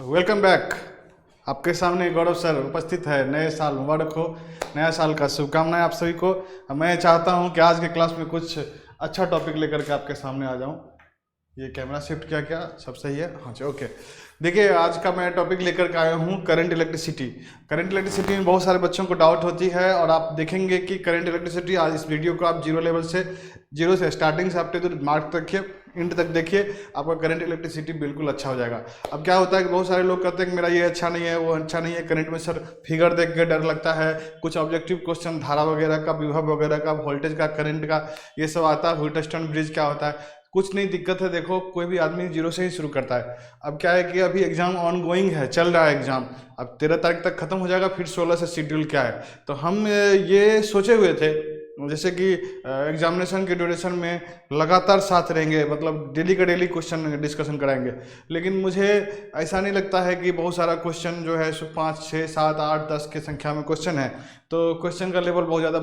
Welcome back. आपके सामने गौरव sir उपस्थित है। नए साल मुबारक हो। नया साल का शुभकामनाएं आप सभी को। मैं चाहता हूं कि आज के क्लास में कुछ अच्छा टॉपिक लेकर के आपके सामने आ जाऊं। ये कैमरा शिफ्ट किया क्या? सब सही है? हाँ जी, ओके। देखिए, आज का मैं टॉपिक लेकर के आया हूँ करंट इलेक्ट्रिसिटी। करंट इलेक्ट्रिसिटी में बहुत सारे बच्चों को डाउट होती है और आप देखेंगे कि करंट इलेक्ट्रिसिटी, आज इस वीडियो को आप जीरो से स्टार्टिंग से आप मार्क तक देखिए, इंड तक देखिए, आपका करंट इलेक्ट्रिसिटी बिल्कुल अच्छा हो जाएगा। अब क्या होता है कि बहुत सारे लोग कहते हैं कि मेरा ये अच्छा नहीं है, वो अच्छा नहीं है करंट में सर, फिगर देख के डर लगता है। कुछ ऑब्जेक्टिव क्वेश्चन धारा वगैरह का, विभव वगैरह का, वोल्टेज का, करंट का, ये सब आता है। व्हीटस्टोन ब्रिज क्या होता है? कुछ नहीं दिक्कत है। देखो, कोई भी आदमी जीरो से ही शुरू करता है। अब क्या है कि अभी एग्जाम ऑन गोइंग है, चल रहा है एग्जाम। अब 13 तारीख तक खत्म हो जाएगा, फिर 16 से शेड्यूल क्या है। तो हम ये सोचे हुए थे जैसे कि एग्जामिनेशन के ड्यूरेशन में लगातार साथ रहेंगे, मतलब डेली का डेली क्वेश्चन डिस्कशन कराएंगे। लेकिन मुझे ऐसा नहीं लगता है कि बहुत सारा क्वेश्चन जो है सो 5, 6, 7, 8, 10 की संख्या में क्वेश्चन है, तो क्वेश्चन का लेवल बहुत ज़्यादा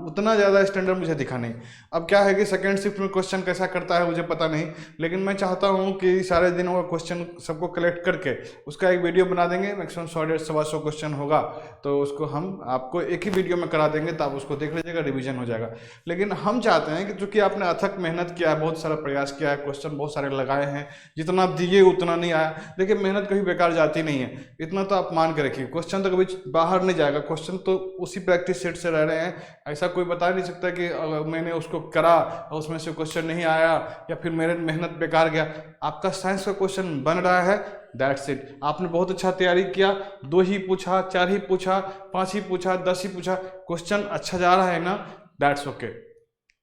उतना ज़्यादा स्टैंडर्ड मुझे दिखा नहीं। अब क्या है कि सेकेंड शिफ्ट में क्वेश्चन कैसा करता है मुझे पता नहीं, लेकिन मैं चाहता हूँ कि सारे दिनों का क्वेश्चन सबको कलेक्ट करके उसका एक वीडियो बना देंगे। मैक्सिमम 100-150 क्वेश्चन होगा, तो उसको हम आपको एक ही वीडियो में करा देंगे, तो आप उसको देख लीजिएगा, रिवीजन हो जाएगा। लेकिन हम चाहते हैं कि चूंकि आपने अथक मेहनत किया है, बहुत सारा प्रयास किया है, क्वेश्चन बहुत सारे लगाए हैं, जितना आप दिए उतना नहीं आया। देखिए, मेहनत कभी बेकार जाती नहीं है, इतना तो आप मान के रखिए। क्वेश्चन तो कभी बाहर नहीं जाएगा, क्वेश्चन तो उसी प्रैक्टिस सेट से रह रहे हैं। ऐसा कोई बता नहीं सकता कि मैंने उसको करा और उसमें से क्वेश्चन नहीं आया या फिर मेरे मेहनत बेकार गया। आपका साइंस का क्वेश्चन बन रहा है, दैट्स इट। आपने बहुत अच्छा तैयारी किया, 2 ही पूछा, 4 ही पूछा, 5 ही पूछा, 10 ही पूछा, क्वेश्चन अच्छा जा रहा है ना, दैट्स ओके।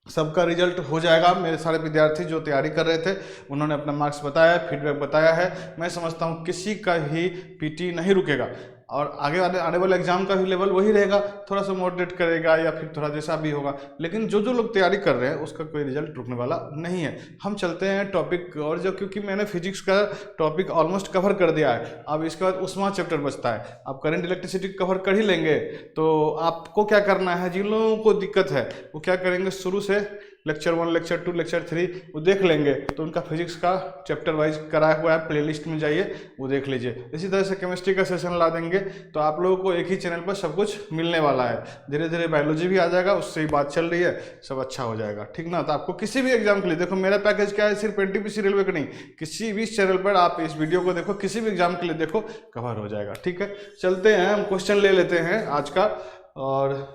सबका रिजल्ट हो जाएगा। मेरे सारे विद्यार्थी जो तैयारी कर रहे थे, उन्होंने अपना मार्क्स बताया, फीडबैक बताया है। मैं समझता हूँ किसी का ही पीटी नहीं रुकेगा और आगे आने वाले एग्जाम का भी लेवल वही रहेगा। थोड़ा सा मॉडरेट करेगा या फिर थोड़ा जैसा भी होगा, लेकिन जो जो लोग तैयारी कर रहे हैं उसका कोई रिजल्ट रुकने वाला नहीं है। हम चलते हैं टॉपिक और जो, क्योंकि मैंने फिजिक्स का टॉपिक ऑलमोस्ट कवर कर दिया है। अब इसके बाद उस्मा चैप्टर बचता है। आप करंट इलेक्ट्रिसिटी कवर कर ही लेंगे, तो आपको क्या करना है, जिन लोगों को दिक्कत है वो क्या करेंगे, शुरू से लेक्चर 1, लेक्चर 2, लेक्चर 3 वो देख लेंगे। तो उनका फिजिक्स का चैप्टर वाइज कराया हुआ है, प्लेलिस्ट में जाइए वो देख लीजिए। इसी तरह से केमिस्ट्री का सेशन ला देंगे, तो आप लोगों को एक ही चैनल पर सब कुछ मिलने वाला है। धीरे धीरे बायोलॉजी भी आ जाएगा, उससे ही बात चल रही है, सब अच्छा हो जाएगा, ठीक ना। तो आपको किसी भी एग्जाम के लिए, देखो मेरा पैकेज क्या है, सिर्फ एनटीपीसी रेलवे का नहीं, किसी भी चैनल पर आप इस वीडियो को देखो, किसी भी एग्जाम के लिए देखो, कवर हो जाएगा, ठीक है। चलते हैं, हम क्वेश्चन ले लेते हैं आज का। और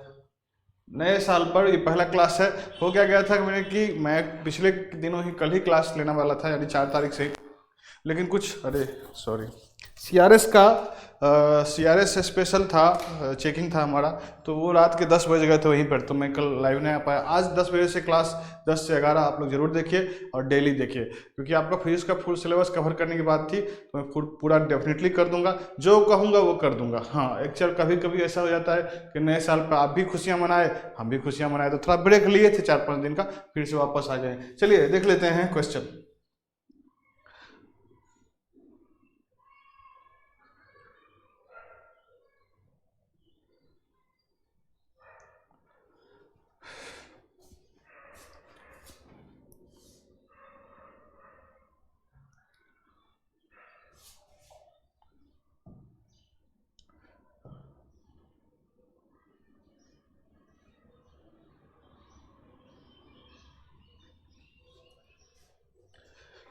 नए साल पर ये पहला क्लास है। हो क्या गया था मैंने कि मैं पिछले दिनों ही, कल ही क्लास लेने वाला था, यानी 4 तारीख से ही, लेकिन कुछ, अरे सॉरी, सीआरएस का सीआरएस स्पेशल था, चेकिंग था हमारा, तो वो रात के 10 बज गए थे वहीं पर, तो मैं कल लाइव नहीं आ पाया। आज 10 बजे से क्लास, 10 से 11 आप लोग जरूर देखिए और डेली देखिए, क्योंकि आपका फिजिक्स का फुल सिलेबस कवर करने की बात थी, तो मैं पूरा डेफिनेटली कर दूंगा, जो कहूँगा वो कर दूंगा। हाँ, एक्चुअल कभी कभी ऐसा हो जाता है कि नए साल पर आप भी खुशियाँ मनाए, हम भी खुशियाँ मनाए, तो थोड़ा ब्रेक लिए थे 4-5 दिन का, फिर से वापस आ जाए। चलिए देख लेते हैं क्वेश्चन।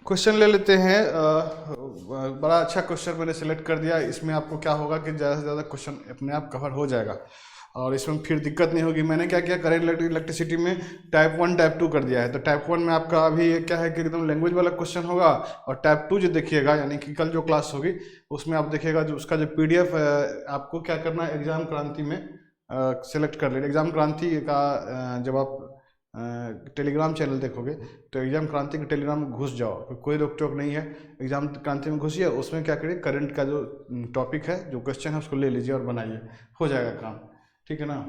क्वेश्चन ले लेते हैं। बड़ा अच्छा क्वेश्चन मैंने सेलेक्ट कर दिया। इसमें आपको क्या होगा कि ज़्यादा से ज़्यादा क्वेश्चन अपने आप कवर हो जाएगा और इसमें फिर दिक्कत नहीं होगी। मैंने क्या किया, करेंट इलेक्ट्रिसिटी में टाइप 1 टाइप 2 कर दिया है। तो टाइप 1 में आपका अभी क्या है कि एकदम लैंग्वेज वाला क्वेश्चन होगा, और टाइप 2 जो देखिएगा, यानी कि कल जो क्लास होगी उसमें आप देखिएगा, जो उसका जो पीडीएफ आपको क्या करना है, एग्जाम क्रांति में सेलेक्ट कर लेना। एग्जाम क्रांति का जब आप टेलीग्राम चैनल देखोगे, तो एग्जाम क्रांति के टेलीग्राम में घुस जाओ, कोई रोक टोक नहीं है। एग्जाम क्रांति में घुसिए, उसमें क्या करिए, करंट का जो टॉपिक है, जो क्वेश्चन है, उसको ले लीजिए और बनाइए, हो जाएगा काम, ठीक है ना।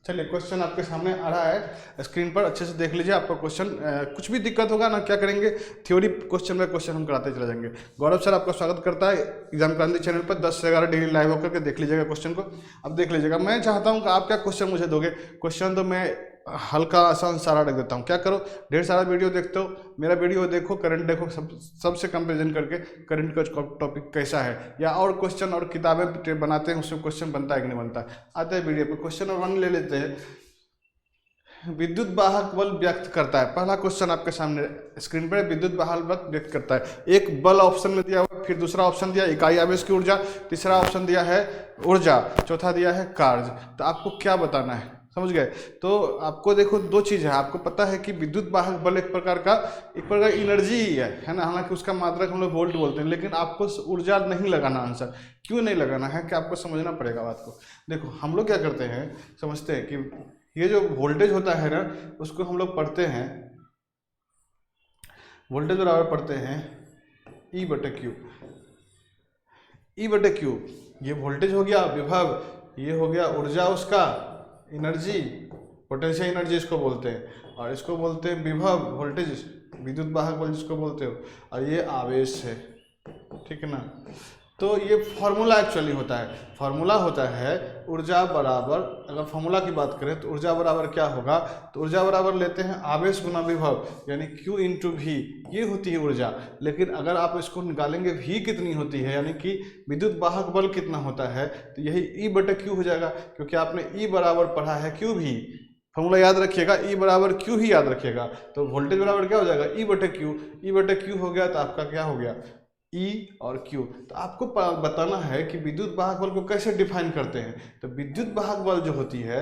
चलिए क्वेश्चन आपके सामने आ रहा है स्क्रीन पर, अच्छे से देख लीजिए। आपका क्वेश्चन कुछ भी दिक्कत होगा ना, क्या करेंगे, थ्योरी क्वेश्चन बाय क्वेश्चन हम कराते चले जाएंगे। गौरव सर आपका स्वागत करता है एग्जाम क्रांति चैनल पर। 10 से 11 डेली लाइव होकर के देख लीजिएगा क्वेश्चन को। अब देख लीजिएगा, मैं चाहता हूँ कि आप क्या क्वेश्चन मुझे दोगे। क्वेश्चन तो मैं हल्का आसान सारा रख देता हूँ। क्या करो, ढेर सारा वीडियो देखते हो, मेरा वीडियो देखो, करंट देखो, सबसे कंपेरिजन करके करंट का टॉपिक कैसा है, या और क्वेश्चन और किताबें बनाते हैं उसमें क्वेश्चन बनता है कि नहीं बनता। आते हैं वीडियो पे। क्वेश्चन नंबर 1 ले लेते हैं। विद्युत वाहक बल व्यक्त करता है। पहला क्वेश्चन आपके सामने स्क्रीन पर, विद्युत वाहक बल व्यक्त करता है। एक बल ऑप्शन में दिया हुआ, फिर दूसरा ऑप्शन दिया इकाई आवेश की ऊर्जा, तीसरा ऑप्शन दिया है ऊर्जा, चौथा दिया है कार्य। तो आपको क्या बताना है, समझ गए। तो आपको देखो दो चीज है, आपको पता है कि विद्युत वाहक बल एक प्रकार एनर्जी ही है ना, हालांकि उसका मात्रक हम लोग वोल्ट बोलते हैं, लेकिन आपको ऊर्जा नहीं लगाना। आंसर क्यों नहीं लगाना है कि आपको समझना पड़ेगा बात को। देखो हम लोग क्या करते हैं, समझते हैं कि ये जो वोल्टेज होता है ना, उसको हम लोग पढ़ते हैं, वोल्टेज बराबर पढ़ते हैं E/Q। E/Q ये वोल्टेज हो गया, विभव ये हो गया, ऊर्जा उसका एनर्जी, पोटेंशियल एनर्जी इसको बोलते हैं, और इसको बोलते हैं विभव वोल्टेज, विद्युत वाहक बल जिसको बोलते हो, और ये आवेश है, ठीक है ना। तो ये फॉर्मूला एक्चुअली होता है, फॉर्मूला होता है ऊर्जा बराबर, अगर फॉर्मूला की बात करें तो ऊर्जा बराबर क्या होगा, तो ऊर्जा बराबर लेते हैं आवेश गुना विभव, यानी Q × V, ये होती है ऊर्जा। लेकिन अगर आप इसको निकालेंगे V कितनी होती है, यानी कि विद्युत वाहक बल कितना होता है, तो यही E/Q हो जाएगा, क्योंकि आपने E बराबर पढ़ा है QV। फॉर्मूला याद रखिएगा, E बराबर Q ही याद रखिएगा। तो वोल्टेज बराबर क्या हो जाएगा, E/Q। E/Q हो गया तो आपका क्या हो गया, E और Q। तो आपको बताना है कि विद्युत वाहक बल को कैसे डिफाइन करते हैं। तो विद्युत वाहक बल जो होती है,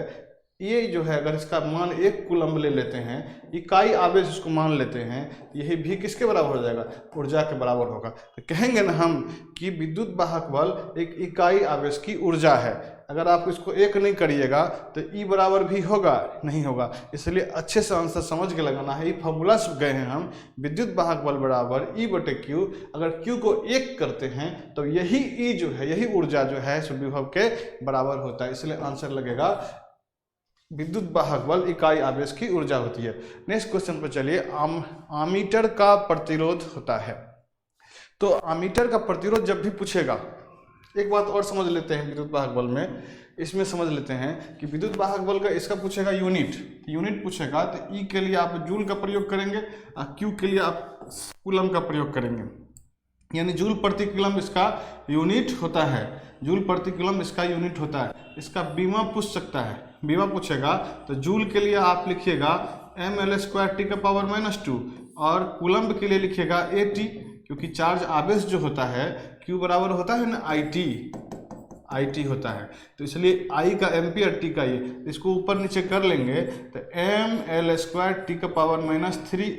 ये जो है, अगर इसका मान 1 कूलम्ब ले लेते हैं, इकाई आवेश इसको मान लेते हैं, यही भी किसके बराबर हो जाएगा, ऊर्जा के बराबर होगा। तो कहेंगे ना हम कि विद्युत वाहक बल एक इकाई आवेश की ऊर्जा है। अगर आप इसको 1 नहीं करिएगा तो E बराबर भी होगा, नहीं होगा। इसलिए अच्छे से आंसर समझ के लगाना है। ये फॉर्मूला से गए हैं हम, विद्युत वाहक बल बराबर E/Q। अगर Q को 1 करते हैं तो यही E जो है, यही ऊर्जा जो है विभव के बराबर होता है। इसलिए आंसर लगेगा विद्युत वाहक बल इकाई आवेश की ऊर्जा होती है। नेक्स्ट क्वेश्चन पर चलिए। आमीटर का प्रतिरोध होता है। तो आमीटर का प्रतिरोध जब भी पूछेगा, एक बात और समझ लेते हैं विद्युत वाहक बल में, इसमें समझ लेते हैं कि विद्युत वाहक बल का इसका पूछेगा यूनिट पूछेगा, तो E के लिए आप जूल का प्रयोग करेंगे और Q के लिए आप कूलम का प्रयोग करेंगे, यानी जूल प्रति कूलम इसका यूनिट होता है, जूल प्रति कूलम इसका यूनिट होता है। इसका बीमा पूछ सकता है, बीमा पूछेगा तो जूल के लिए आप लिखिएगा mL²T⁻², और कूलम्ब के लिए लिखिएगा AT, क्योंकि चार्ज आवेश जो होता है Q बराबर होता है ना IT होता है। तो इसलिए I का एम्पियर, T का ये, इसको ऊपर नीचे कर लेंगे तो mL²T⁻³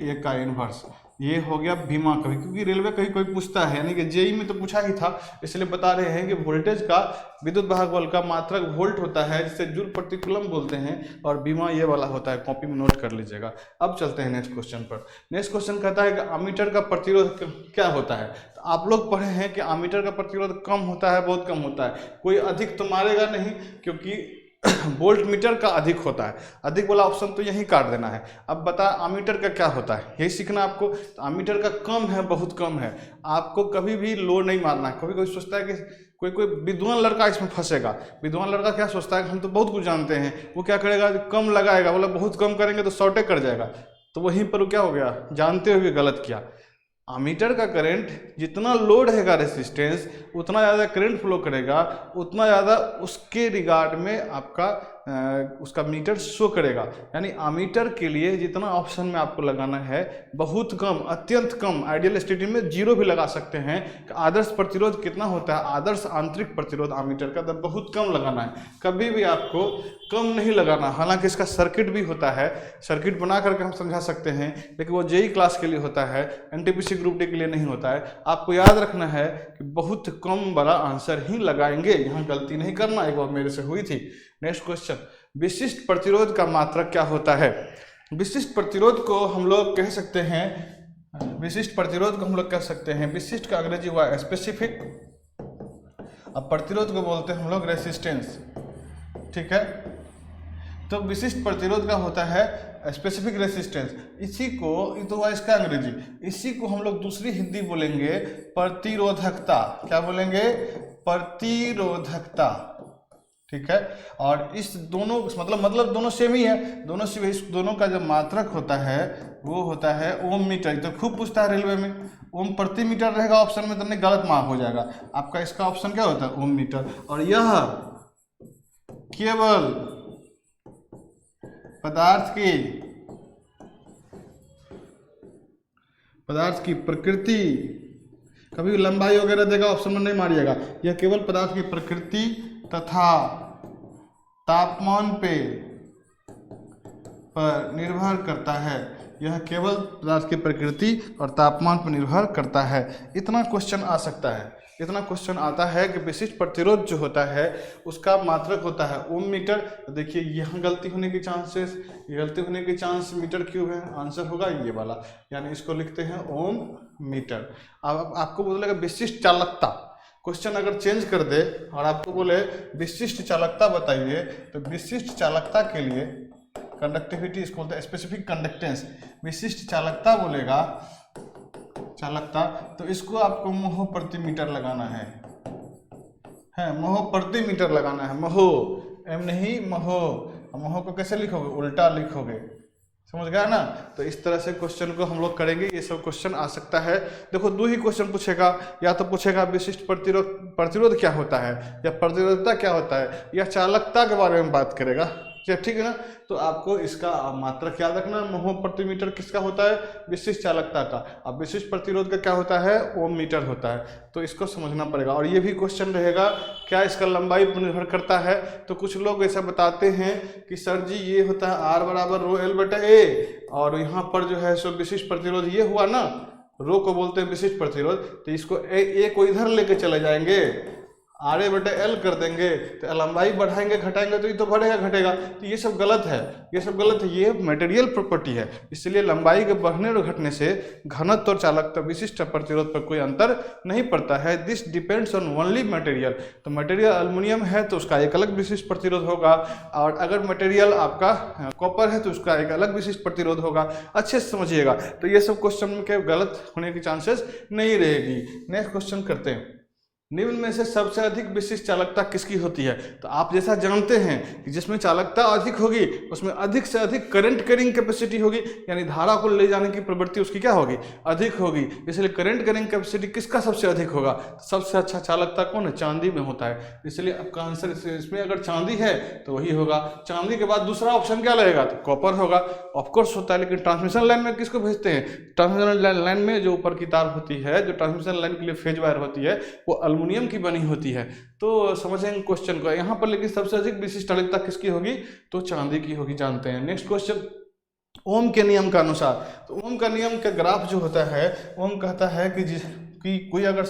A का इनवर्स, ये हो गया बीमा कभी, क्योंकि रेलवे कहीं कोई पूछता है, यानी कि जेई में तो पूछा ही था, इसलिए बता रहे हैं कि वोल्टेज का, विद्युत वाहक बल का मात्रक वोल्ट होता है, जिसे जूल प्रति कूलम बोलते हैं, और बीमा ये वाला होता है। कॉपी में नोट कर लीजिएगा। अब चलते हैं नेक्स्ट क्वेश्चन पर। नेक्स्ट क्वेश्चन कहता है कि आमीटर का प्रतिरोध क्या होता है। तो आप लोग पढ़े हैं कि आमीटर का प्रतिरोध कम होता है, बहुत कम होता है, कोई अधिक तो मारेगा नहीं, क्योंकि वोल्ट मीटर का अधिक होता है। अधिक वाला ऑप्शन तो यही काट देना है। अब बता आमीटर का क्या होता है, यही सीखना आपको। तो आमीटर का कम है, बहुत कम है, आपको कभी भी लो नहीं मारना है। कभी कोई सोचता है कि कोई विद्वान लड़का इसमें फंसेगा। विद्वान लड़का क्या सोचता है कि हम तो बहुत कुछ जानते हैं, वो क्या करेगा, कम लगाएगा, बोला बहुत कम करेंगे तो शॉर्टे कर जाएगा, तो वहीं पर वो क्या हो गया, जानते हुए गलत किया। आमीटर का करंट जितना लोड रहेगा रेसिस्टेंस, उतना ज़्यादा करंट फ्लो करेगा, उतना ज़्यादा उसके रिगार्ड में आपका उसका मीटर शो करेगा। यानी आमीटर के लिए जितना ऑप्शन में आपको लगाना है, बहुत कम, अत्यंत कम, आइडियल स्थिति में 0 भी लगा सकते हैं। आदर्श प्रतिरोध कितना होता है, आदर्श आंतरिक प्रतिरोध आमीटर का, तो बहुत कम लगाना है, कभी भी आपको कम नहीं लगाना। हालांकि इसका सर्किट भी होता है, सर्किट बना करके हम समझा सकते हैं, लेकिन वो जेई क्लास के लिए होता है, एनटीपीसी ग्रुप डी के लिए नहीं होता है। आपको याद रखना है कि बहुत कम बड़ा आंसर ही लगाएंगे, यहाँ गलती नहीं करना, एक बार मेरे से हुई थी। नेक्स्ट क्वेश्चन, विशिष्ट प्रतिरोध का मात्रक क्या होता है। विशिष्ट प्रतिरोध को हम लोग कह सकते हैं, विशिष्ट प्रतिरोध को हम लोग कह सकते हैं, विशिष्ट का अंग्रेजी हुआ स्पेसिफिक, अब प्रतिरोध को बोलते हैं हम लोग रेसिस्टेंस, ठीक है। तो विशिष्ट प्रतिरोध का होता है स्पेसिफिक रेसिस्टेंस। इसी को, ये तो हुआ इसका अंग्रेजी, इसी को हम लोग दूसरी हिंदी बोलेंगे प्रतिरोधकता। क्या बोलेंगे? प्रतिरोधकता। ठीक है। और इस दोनों मतलब दोनों सेम ही है, दोनों से इस दोनों का जो मात्रक होता है वो होता है ओम मीटर। तो खूब पूछता है रेलवे में, ओम प्रति मीटर रहेगा ऑप्शन में तो नहीं, गलत मार्क हो जाएगा आपका। इसका ऑप्शन क्या होता है? ओम मीटर। और यह केवल पदार्थ की प्रकृति, कभी भी लंबाई वगैरह देगा ऑप्शन में नहीं मारिएगा। यह केवल पदार्थ की प्रकृति तथा तापमान पर निर्भर करता है। यह केवल पदार्थ की प्रकृति और तापमान पर निर्भर करता है। इतना क्वेश्चन आ सकता है, इतना क्वेश्चन आता है कि विशिष्ट प्रतिरोध जो होता है उसका मात्रक होता है ओम मीटर। तो देखिए यहाँ गलती होने की चांसेस, ये गलती होने की चांस मीटर क्यूब है, आंसर होगा ये वाला, यानी इसको लिखते हैं ओम मीटर। अब आपको बोलेगा विशिष्ट चालकता, क्वेश्चन अगर चेंज कर दे और आपको बोले विशिष्ट चालकता बताइए, तो विशिष्ट चालकता के लिए कंडक्टिविटी, इसको बोलते हैं स्पेसिफिक कंडक्टेंस। विशिष्ट चालकता बोलेगा, चालकता, तो इसको आपको मोह प्रति मीटर लगाना है, मोह प्रति मीटर लगाना है। मोह, एम नहीं, मोह। मोह को कैसे लिखोगे? उल्टा लिखोगे, समझ गया ना? तो इस तरह से क्वेश्चन को हम लोग करेंगे। ये सब क्वेश्चन आ सकता है। देखो दो ही क्वेश्चन पूछेगा, या तो पूछेगा विशिष्ट प्रतिरोध क्या होता है, या प्रतिरोधकता क्या होता है, या चालकता के बारे में बात करेगा। ठीक है ना? तो आपको इसका मात्रक याद रखना, मोह प्रति मीटर किसका होता है? विशिष्ट चालकता का। अब विशिष्ट प्रतिरोध का क्या होता है? ओम मीटर होता है। तो इसको समझना पड़ेगा। और ये भी क्वेश्चन रहेगा, क्या इसका लंबाई पर निर्भर करता है? तो कुछ लोग ऐसा बताते हैं कि सर जी ये होता है R बराबर रो L बटा A, और यहाँ पर जो है सो विशिष्ट प्रतिरोध ये हुआ ना, रो को बोलते हैं विशिष्ट प्रतिरोध, तो इसको A को इधर लेके चले जाएंगे, RA बटे L कर देंगे, तो लंबाई बढ़ाएंगे घटाएंगे तो ये तो बढ़ेगा घटेगा। तो ये सब गलत है, ये सब गलत है। ये मटेरियल प्रॉपर्टी है, इसलिए लंबाई के बढ़ने और घटने से घनत्व और चालकता विशिष्ट प्रतिरोध पर कोई अंतर नहीं पड़ता है। This depends on only material. तो मटेरियल एल्युमिनियम है तो उसका एक अलग विशिष्ट प्रतिरोध होगा, और अगर मटेरियल आपका कॉपर है तो उसका एक अलग विशिष्ट प्रतिरोध होगा। अच्छे से समझिएगा। तो ये सब क्वेश्चन के गलत होने की चांसेस नहीं रहेगी। नेक्स्ट क्वेश्चन करते हैं। निम्न में से सबसे अधिक विशिष्ट चालकता किसकी होती है? तो आप जैसा जानते हैं कि जिसमें चालकता अधिक होगी उसमें अधिक से अधिक करंट कैरिंग कैपेसिटी होगी, यानी धारा को ले जाने की प्रवृत्ति उसकी क्या होगी? अधिक होगी। इसलिए करंट कैरिंग कैपेसिटी किसका सबसे अधिक होगा? सबसे अच्छा चालकता कौन है? चांदी में होता है। इसलिए आपका आंसर इसमें अगर चांदी है तो वही होगा। चांदी के बाद दूसरा ऑप्शन क्या रहेगा? तो कॉपर होगा। ऑफकोर्स होता है, लेकिन ट्रांसमिशन लाइन में किसको भेजते हैं? ट्रांसमिशन लाइन में जो ऊपर की तार होती है, जो ट्रांसमिशन लाइन के लिए फेज वायर होती है, वो एल्युमिनियम की बनी होती है। तो समझेंगे क्वेश्चन को यहाँ पर। लेकिन सबसे अधिक विशिष्ट चालकता किसकी होगी? तो चांदी की होगी, जानते हैं। नेक्स्ट क्वेश्चन, ओम के नियम का अनुसार। तो ओम का नियम का ग्राफ जो होता है, ओम कहता है कि कोई अगर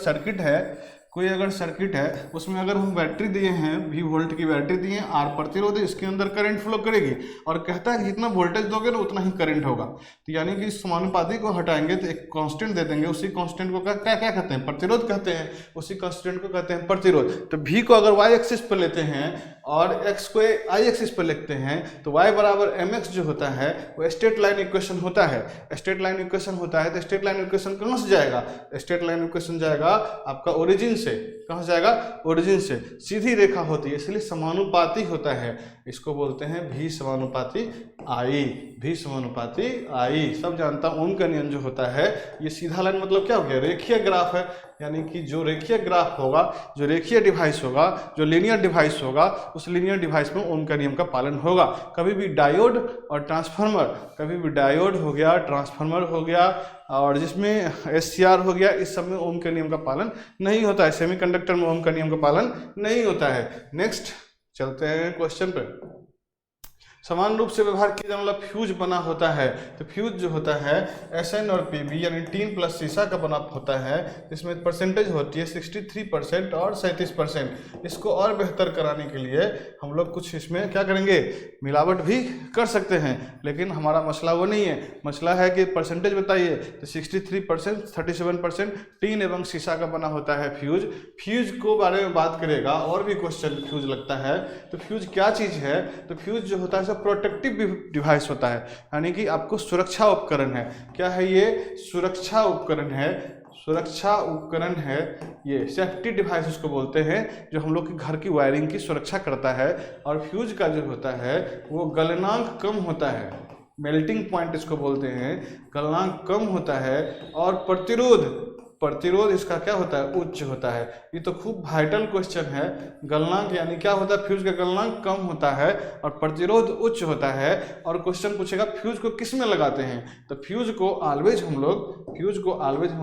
सर्किट है उसमें अगर हम बैटरी दिए हैं, V वोल्ट की बैटरी दिए हैं, R प्रतिरोध है, इसके अंदर करंट फ्लो करेगी, और कहता है कि जितना वोल्टेज दोगे ना उतना ही करंट होगा। तो यानी कि इस समानुपाती को हटाएंगे तो एक कांस्टेंट दे देंगे, उसी कांस्टेंट को क्या कहते हैं? प्रतिरोध कहते हैं। उसी कांस्टेंट को कहते हैं प्रतिरोध। तो V को अगर y एक्सिस पर लेते हैं और x को y एक्सिस पर लिखते हैं, तो y बराबर mx जो होता है वो स्ट्रेट लाइन इक्वेशन होता है। स्ट्रेट लाइन इक्वेशन होता है, तो स्ट्रेट लाइन इक्वेशन कहाँ से जाएगा? स्ट्रेट लाइन इक्वेशन जाएगा आपका ओरिजिन से। कहाँ से जाएगा? ओरिजिन से। सीधी रेखा होती है, इसलिए समानुपाती होता है। इसको बोलते हैं V समानुपाती I। V समानुपाती I सब जानता हूँ। ओम का नियम जो होता है ये सीधा लाइन मतलब क्या हो गया? रेखीय ग्राफ है। यानी कि जो रेखीय ग्राफ होगा, जो रेखीय डिवाइस होगा, जो लीनियर डिवाइस होगा, उस लीनियर डिवाइस में ओम का नियम का पालन होगा। कभी भी डायोड और ट्रांसफार्मर, कभी भी डायोड हो गया, ट्रांसफार्मर हो गया, और जिसमें SCR हो गया, इस सब में ओम के नियम का पालन नहीं होता है। सेमीकंडक्टर में ओम का नियम का पालन नहीं होता है। नेक्स्ट चलते हैं क्वेश्चन पर। समान रूप से व्यवहार किया जाने वाला फ्यूज बना होता है। तो फ्यूज जो होता है SN और PB यानी टीन प्लस शीशा का बना होता है। इसमें परसेंटेज होती है 63% और 37%। इसको और बेहतर कराने के लिए हम लोग कुछ इसमें क्या करेंगे? मिलावट भी कर सकते हैं, लेकिन हमारा मसला वो नहीं है। मसला है कि परसेंटेज बताइए। तो 63%, 37% टीन एवं शीशा का बना होता है फ्यूज। फ्यूज को बारे में बात करेगा, और भी क्वेश्चन फ्यूज लगता है। तो फ्यूज क्या चीज़ है? तो फ्यूज जो होता है प्रोटेक्टिव डिवाइस होता है, यानी कि आपको सुरक्षा उपकरण है। क्या है ये? सुरक्षा उपकरण है। सुरक्षा उपकरण है ये, सेफ्टी डिवाइस उसको बोलते हैं, जो हम लोग के घर की वायरिंग की सुरक्षा करता है। और फ्यूज का जो होता है वो गलनांक कम होता है, मेल्टिंग पॉइंट इसको बोलते हैं, गलनांक कम होता है। और प्रतिरोध इसका क्या होता है? उच्च होता है। ये तो खूब वाइटल क्वेश्चन है। गलनांक यानी क्या होता है? फ्यूज का गलनांक कम होता है और प्रतिरोध उच्च होता है। और क्वेश्चन पूछेगा फ्यूज को किस में लगाते हैं, तो फ्यूज को ऑलवेज हम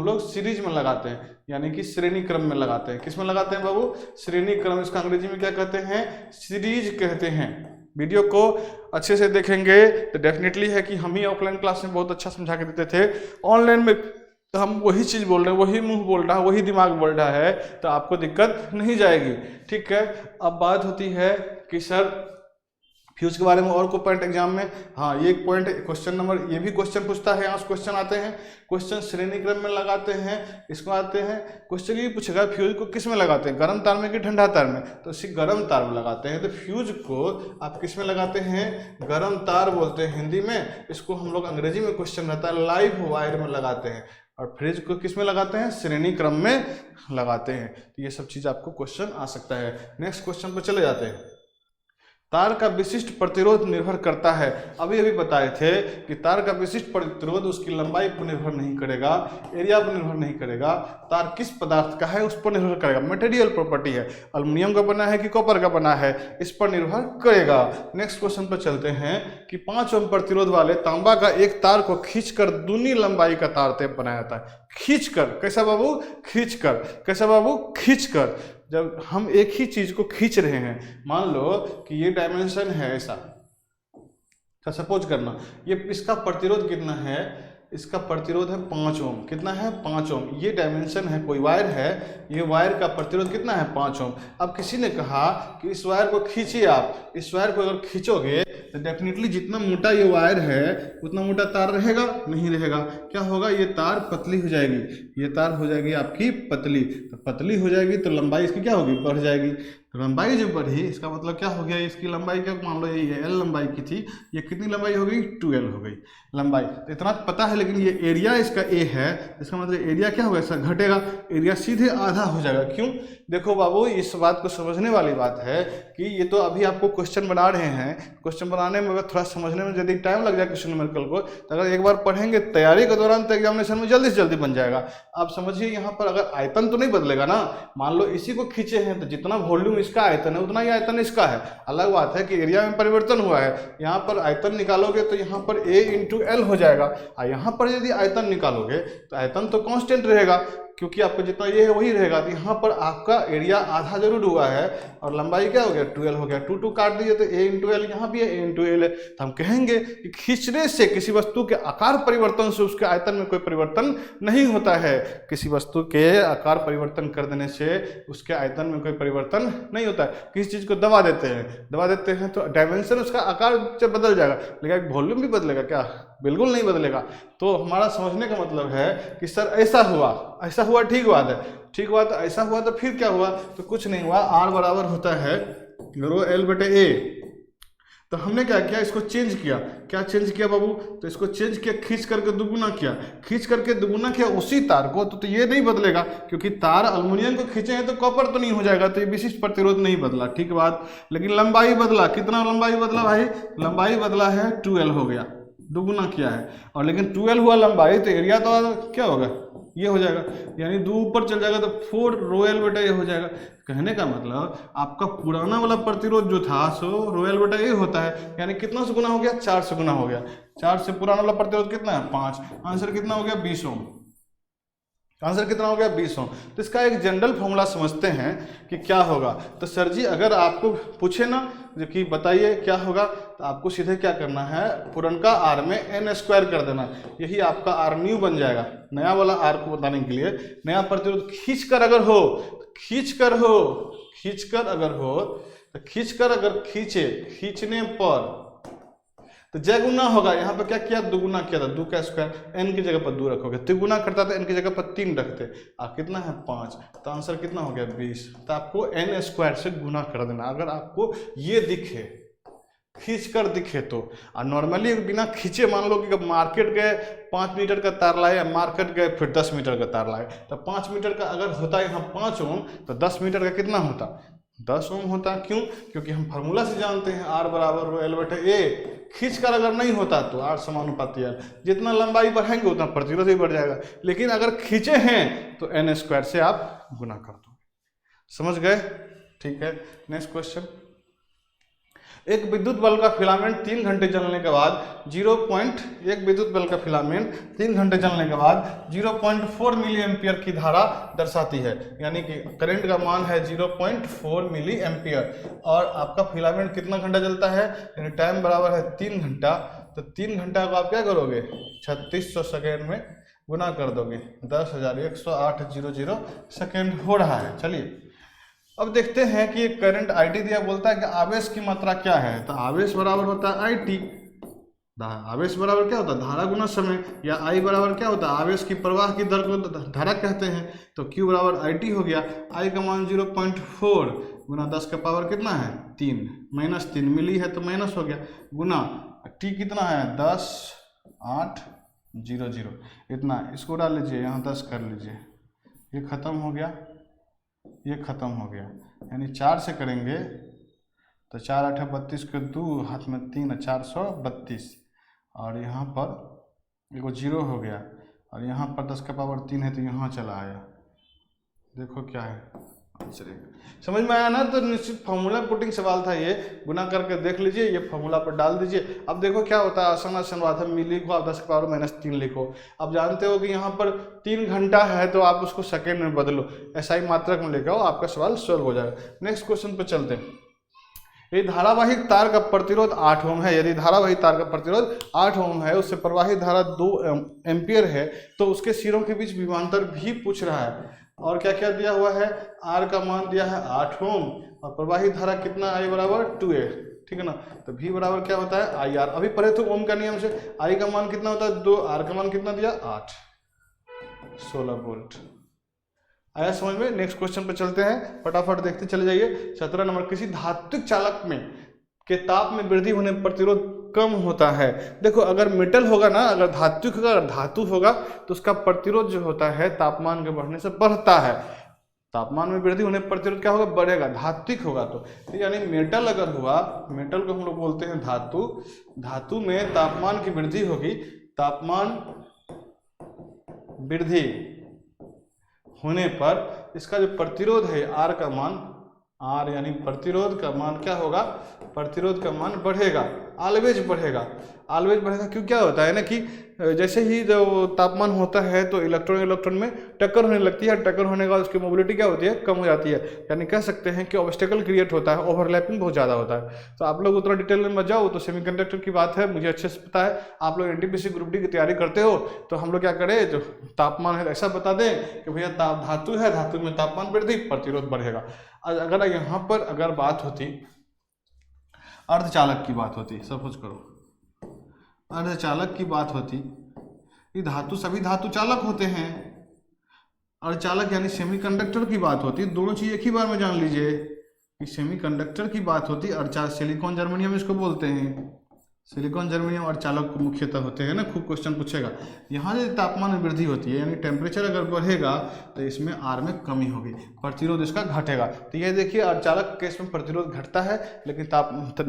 लोग सीरीज में लगाते हैं, यानी कि श्रेणी क्रम में लगाते हैं। किस में लगाते हैं बाबू? श्रेणी क्रम। इसका अंग्रेजी में क्या कहते हैं? सीरीज कहते हैं। वीडियो को अच्छे से देखेंगे तो डेफिनेटली है कि हम ही ऑफलाइन क्लास में बहुत अच्छा समझा के देते थे, ऑनलाइन में तो हम वही चीज़ बोल रहे हैं, वही मुंह बोल रहा है, वही दिमाग बोल रहा है, तो आपको दिक्कत नहीं जाएगी। ठीक है, अब बात होती है कि सर फ्यूज के बारे में और कोई पॉइंट एग्जाम में, हाँ ये एक पॉइंट क्वेश्चन नंबर, ये भी क्वेश्चन पूछता है, यहाँ से क्वेश्चन आते हैं, क्वेश्चन श्रेणी क्रम में लगाते हैं। इसको आते हैं क्वेश्चन ये पूछेगा फ्यूज को किस में लगाते हैं, गर्म तार में कि ठंडा तार में, तो इसी गर्म तार में लगाते हैं। तो फ्यूज को आप किस में लगाते हैं? गर्म तार बोलते हैं हिंदी में। इसको हम लोग अंग्रेजी में क्वेश्चन रहता है लाइव वायर में लगाते हैं। और फ्रिज को किस में लगाते हैं? श्रेणी क्रम में लगाते हैं। तो ये सब चीज़ आपको क्वेश्चन आ सकता है। नेक्स्ट क्वेश्चन पर चले जाते हैं। तार का विशिष्ट प्रतिरोध निर्भर करता है, अभी बताए थे कि तार का विशिष्ट प्रतिरोध उसकी लंबाई पर निर्भर नहीं करेगा, एरिया पर निर्भर नहीं करेगा, तार किस पदार्थ का है उस पर निर्भर करेगा। मटेरियल प्रॉपर्टी है, एल्युमिनियम का बना है कि कॉपर का बना है, इस पर निर्भर करेगा। नेक्स्ट क्वेश्चन पर चलते हैं कि 5 ओम प्रतिरोध वाले तांबा का एक तार को खींचकर दूनी लंबाई का तार टेप बनाया जाता है। खींचकर, कैसा बाबू? खींचकर, कैसा बाबू? खींचकर। जब हम एक ही चीज को खींच रहे हैं, मान लो कि ये डायमेंशन है ऐसा, तो सपोज करना ये, इसका प्रतिरोध कितना है? इसका प्रतिरोध है 5 ओम। कितना है? 5 ओम। ये डायमेंशन है, कोई वायर है, ये वायर का प्रतिरोध कितना है? 5 ओम। अब किसी ने कहा कि इस वायर को खींचिए, आप इस वायर को अगर खींचोगे तो डेफिनेटली जितना मोटा ये वायर है उतना मोटा तार रहेगा? नहीं रहेगा। क्या होगा? ये तार पतली हो जाएगी, ये तार हो जाएगी आपकी पतली। तो पतली हो जाएगी तो लंबाई इसकी क्या होगी? बढ़ जाएगी। तो लंबाई जब बढ़ी इसका मतलब क्या हो गया? इसकी लंबाई क्या, मान लो ये L लंबाई की थी, ये कितनी लंबाई हो गई? 2L हो गई लंबाई। तो इतना पता है, लेकिन ये एरिया इसका A है, इसका मतलब एरिया क्या होगा? इसका घटेगा, एरिया सीधे आधा हो जाएगा। क्यों? देखो बाबू, इस बात को समझने वाली बात है कि ये तो अभी आपको क्वेश्चन बना रहे हैं, क्वेश्चन बनाने में अगर थोड़ा समझने में यदि टाइम लग जाए क्वेश्चन न्यूमेरिकल को, तो अगर एक बार पढ़ेंगे तैयारी के दौरान तो एग्जामिनेशन में जल्दी से जल्दी बन जाएगा। आप समझिए, यहाँ पर अगर आयतन तो नहीं बदलेगा ना, मान लो इसी को खींचे हैं तो जितना वॉल्यूम इसका आयतन है उतना ही आयतन इसका है। अलग बात है कि एरिया में परिवर्तन हुआ है। यहाँ पर आयतन निकालोगे तो यहाँ पर A × L हो जाएगा, और यहाँ पर यदि आयतन निकालोगे तो आयतन तो कांस्टेंट रहेगा, क्योंकि आपका जितना ये है वही रहेगा। तो यहाँ पर आपका एरिया आधा जरूर हुआ है और लंबाई क्या हो गया? 2L हो गया। 2 काट दीजिए तो A × L, यहाँ भी है A × L है। तो हम कहेंगे कि खींचने से किसी वस्तु के आकार परिवर्तन से उसके आयतन में कोई परिवर्तन नहीं होता है। किसी वस्तु के आकार परिवर्तन कर देने से उसके आयतन में कोई परिवर्तन नहीं होता है। किसी चीज़ को दबा देते हैं तो डायमेंशन, उसका आकार से बदल जाएगा, लेकिन वॉल्यूम भी बदलेगा क्या? बिल्कुल नहीं बदलेगा। तो हमारा समझने का मतलब है कि सर ऐसा हुआ, ठीक बात है, ठीक हुआ तो ऐसा हुआ, तो फिर क्या हुआ? तो कुछ नहीं हुआ, R बराबर होता है ρL/A। तो हमने क्या किया? इसको चेंज किया। क्या चेंज किया बाबू? तो इसको चेंज किया, खींच करके दुगुना किया, उसी तार को। तो ये नहीं बदलेगा, क्योंकि तार एल्युमिनियम को खींचे हैं तो कॉपर तो नहीं हो जाएगा, तो ये विशिष्ट प्रतिरोध नहीं बदला, ठीक बात। लेकिन लंबाई बदला। कितना लंबाई बदला भाई? लंबाई बदला है 2L हो गया, दुगुना किया है। और लेकिन 2L हुआ लंबाई, तो एरिया तो क्या होगा? ये हो जाएगा, यानी 2 ऊपर चल जाएगा तो 4 ρL/A हो जाएगा। कहने का मतलब आपका पुराना वाला प्रतिरोध जो था सो ρL/A होता है, यानी कितना से गुना हो गया? 4 से गुना हो गया। 4 से पुराना वाला प्रतिरोध कितना है? 5। आंसर कितना हो गया? 20 ओम। आंसर कितना हो गया? 20 ओम। तो इसका एक जनरल फॉर्मूला समझते हैं कि क्या होगा। तो सर जी अगर आपको पूछे ना कि बताइए क्या होगा, तो आपको सीधे क्या करना है? पुरनका R में n² कर देना, यही आपका R न्यू बन जाएगा। नया वाला R को बताने के लिए, नया प्रतिरोध खींचकर अगर खींचने पर तो जय गुना होगा। यहाँ पर क्या किया? दुगुना किया था, 2 का स्क्वायर, n की जगह पर 2 रखोगे, तिगुना करता तो n की जगह पर 3 रखते, कितना है? 5। तो आंसर कितना हो गया? 20। तो आपको n² से गुना कर देना। अगर आपको ये दिखे खींच कर दिखे तो। और नॉर्मली बिना खींचे मान लो कि मार्केट गए 5 मीटर का तार लाए, या मार्केट गए फिर 10 मीटर का तार लाए, तो 5 मीटर का अगर होता है यहाँ 5 ओम, तो 10 मीटर का कितना होता, 10 ओम होता। क्यों? क्योंकि हम फार्मूला से जानते हैं R बराबर L/A। खींच कर अगर नहीं होता तो R समानुपाती है, जितना लंबाई बढ़ाएंगे उतना प्रतिरोध भी बढ़ जाएगा। लेकिन अगर खींचे हैं तो n² से आप गुना कर दो। समझ गए? ठीक है। नेक्स्ट क्वेश्चन, एक विद्युत बल्ब का फिलामेंट 3 घंटे जलने के बाद 0.4 मिली एम्पियर की धारा दर्शाती है। यानी कि करंट का मान है 0.4 मिली एम्पियर, और आपका फिलामेंट कितना घंटा जलता है, यानी टाइम बराबर है 3 घंटा। तो 3 घंटा को आप क्या करोगे, 3600 सेकेंड में गुना कर दोगे, 10,108.00 सेकेंड हो रहा है। चलिए अब देखते हैं कि करंट IT दिया, बोलता है कि आवेश की मात्रा क्या है। तो आवेश बराबर होता है IT। आवेश बराबर क्या होता है, धारा गुना समय, या I बराबर क्या होता है, आवेश की प्रवाह की दर को धारा कहते हैं। तो Q बराबर IT हो गया। I का मान 0.4 गुना 10 का पावर कितना है 3, -3 मिली है तो माइनस हो गया, गुना T कितना है 10,800 इतना। इसको डाल लीजिए यहाँ 10 कर लीजिए, ये खत्म हो गया, ये खत्म हो गया। यानी 4 से करेंगे तो 4 8 32 के 2 हाथ में 3 432, और यहाँ पर एगो 0 हो गया, और यहाँ पर 10 का पावर 3 है तो यहाँ चला आया। देखो क्या है, चलिए समझ में आया ना। तो निश्चित फार्मूला पुटिंग सवाल था ये, गुना करके देख लीजिए, ये फार्मूला पर डाल दीजिए। अब देखो क्या होता है, आसान आसान बात है, मिली को आप 10 का पावर -3 लिखो। अब जानते हो कि यहाँ पर 3 घंटा है तो आप उसको सेकेंड में बदलो, ऐसा ही मात्रक में लेकर आओ, आपका सवाल सॉल्व हो जाएगा। नेक्स्ट क्वेश्चन पर चलते हैं। यदि धारावाहिक तार का प्रतिरोध 8 ओम है, यदि धारावाहिक तार का प्रतिरोध 8 ओम है, उससे प्रवाहित धारा 2 एम्पियर है, तो उसके सिरों के बीच विभवांतर भी पूछ रहा है। और क्या क्या दिया हुआ है, R का मान दिया है 8 ओम, और प्रवाहित धारा कितना I बराबर 2A, ठीक है ना। तो V बराबर क्या होता है IR। अभी पढ़े थे ओम का नियम से, I का मान कितना होता है 2, R का मान कितना दिया 8, 16 वोल्ट। आया समझ में? नेक्स्ट क्वेश्चन पे चलते हैं, फटाफट देखते चले जाइए। 17 नंबर, किसी धात्विक चालक में के ताप में वृद्धि होने पर प्रतिरोध कम होता है। देखो अगर मेटल होगा ना, अगर धात्विक होगा, अगर धातु होगा, तो उसका प्रतिरोध जो होता है तापमान के बढ़ने से बढ़ता है। तापमान में वृद्धि होने पर प्रतिरोध क्या होगा, बढ़ेगा। धात्विक होगा तो यानी मेटल अगर हुआ, मेटल को हम लोग बोलते हैं धातु, धातु में तापमान की वृद्धि होगी, तापमान वृद्धि होने पर इसका जो प्रतिरोध है R का मान, R यानी प्रतिरोध का मान क्या होगा, प्रतिरोध का मान बढ़ेगा, ऑलवेज बढ़ेगा, ऑलवेज बढ़ेगा। क्यों, क्या होता है ना कि जैसे ही जो तापमान होता है तो इलेक्ट्रॉन इलेक्ट्रॉन में टक्कर होने लगती है, टक्कर होने के बाद उसकी मोबिलिटी क्या होती है, कम हो जाती है। यानी कह सकते हैं कि ऑब्स्टेकल क्रिएट होता है, ओवरलैपिंग बहुत ज़्यादा होता है। तो आप लोग उतना डिटेल में मत जाओ, तो सेमीकंडक्टर की बात है, मुझे अच्छे से पता है। आप लोग NTPC ग्रुप डी की तैयारी करते हो, तो हम लोग क्या करें, जो तापमान है ऐसा बता दें कि भैया धातु है, धातु में तापमान वृद्धि, प्रतिरोध बढ़ेगा। अगर यहाँ पर अगर बात होती अर्धचालक की बात होती, सपोज करो अर्धचालक की बात होती, ये धातु सभी धातु चालक होते हैं। अर्धचालक यानी सेमीकंडक्टर की बात होती, दोनों चीज एक ही बार में जान लीजिए कि सेमीकंडक्टर की बात होती, अर्धचालक सिलिकॉन जर्मेनियम इसको बोलते हैं, सिलिकॉन जर्मेनियम अर्धचालक को मुख्यतः होते हैं ना, खूब क्वेश्चन पूछेगा। यहाँ जो तापमान में वृद्धि होती है यानी टेम्परेचर अगर बढ़ेगा तो इसमें R में कमी होगी, प्रतिरोध इसका घटेगा। तो ये देखिए अर्धचालक केस में प्रतिरोध घटता है, लेकिन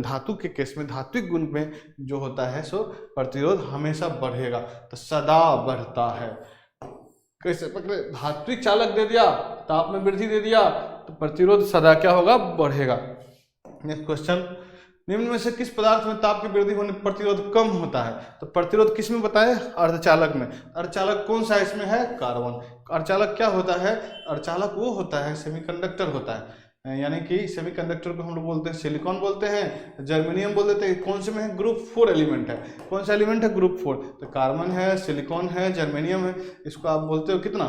धातु के केस में, धात्विक गुण में जो होता है सो प्रतिरोध हमेशा बढ़ेगा, तो सदा बढ़ता है। कैसे पकड़े, धात्विक चालक दे दिया, ताप में वृद्धि दे दिया, तो प्रतिरोध सदा क्या होगा, बढ़ेगा। नेक्स्ट क्वेश्चन, निम्न में से किस पदार्थ में ताप की वृद्धि होने पर प्रतिरोध कम होता है। तो प्रतिरोध किस में बताएं, अर्धचालक में। अर्धचालक कौन सा इसमें है, कार्बन। अर्धचालक क्या होता है, अर्धचालक वो होता है, सेमीकंडक्टर होता है, यानी कि सेमीकंडक्टर को हम लोग बोलते हैं सिलिकॉन बोलते हैं, जर्मेनियम बोल देते हैं। कौन से में है, ग्रुप 4 एलिमेंट है। कौन सा एलिमेंट है, ग्रुप 4। तो कार्बन है, सिलिकॉन है, जर्मेनियम है। इसको आप बोलते हो कितना,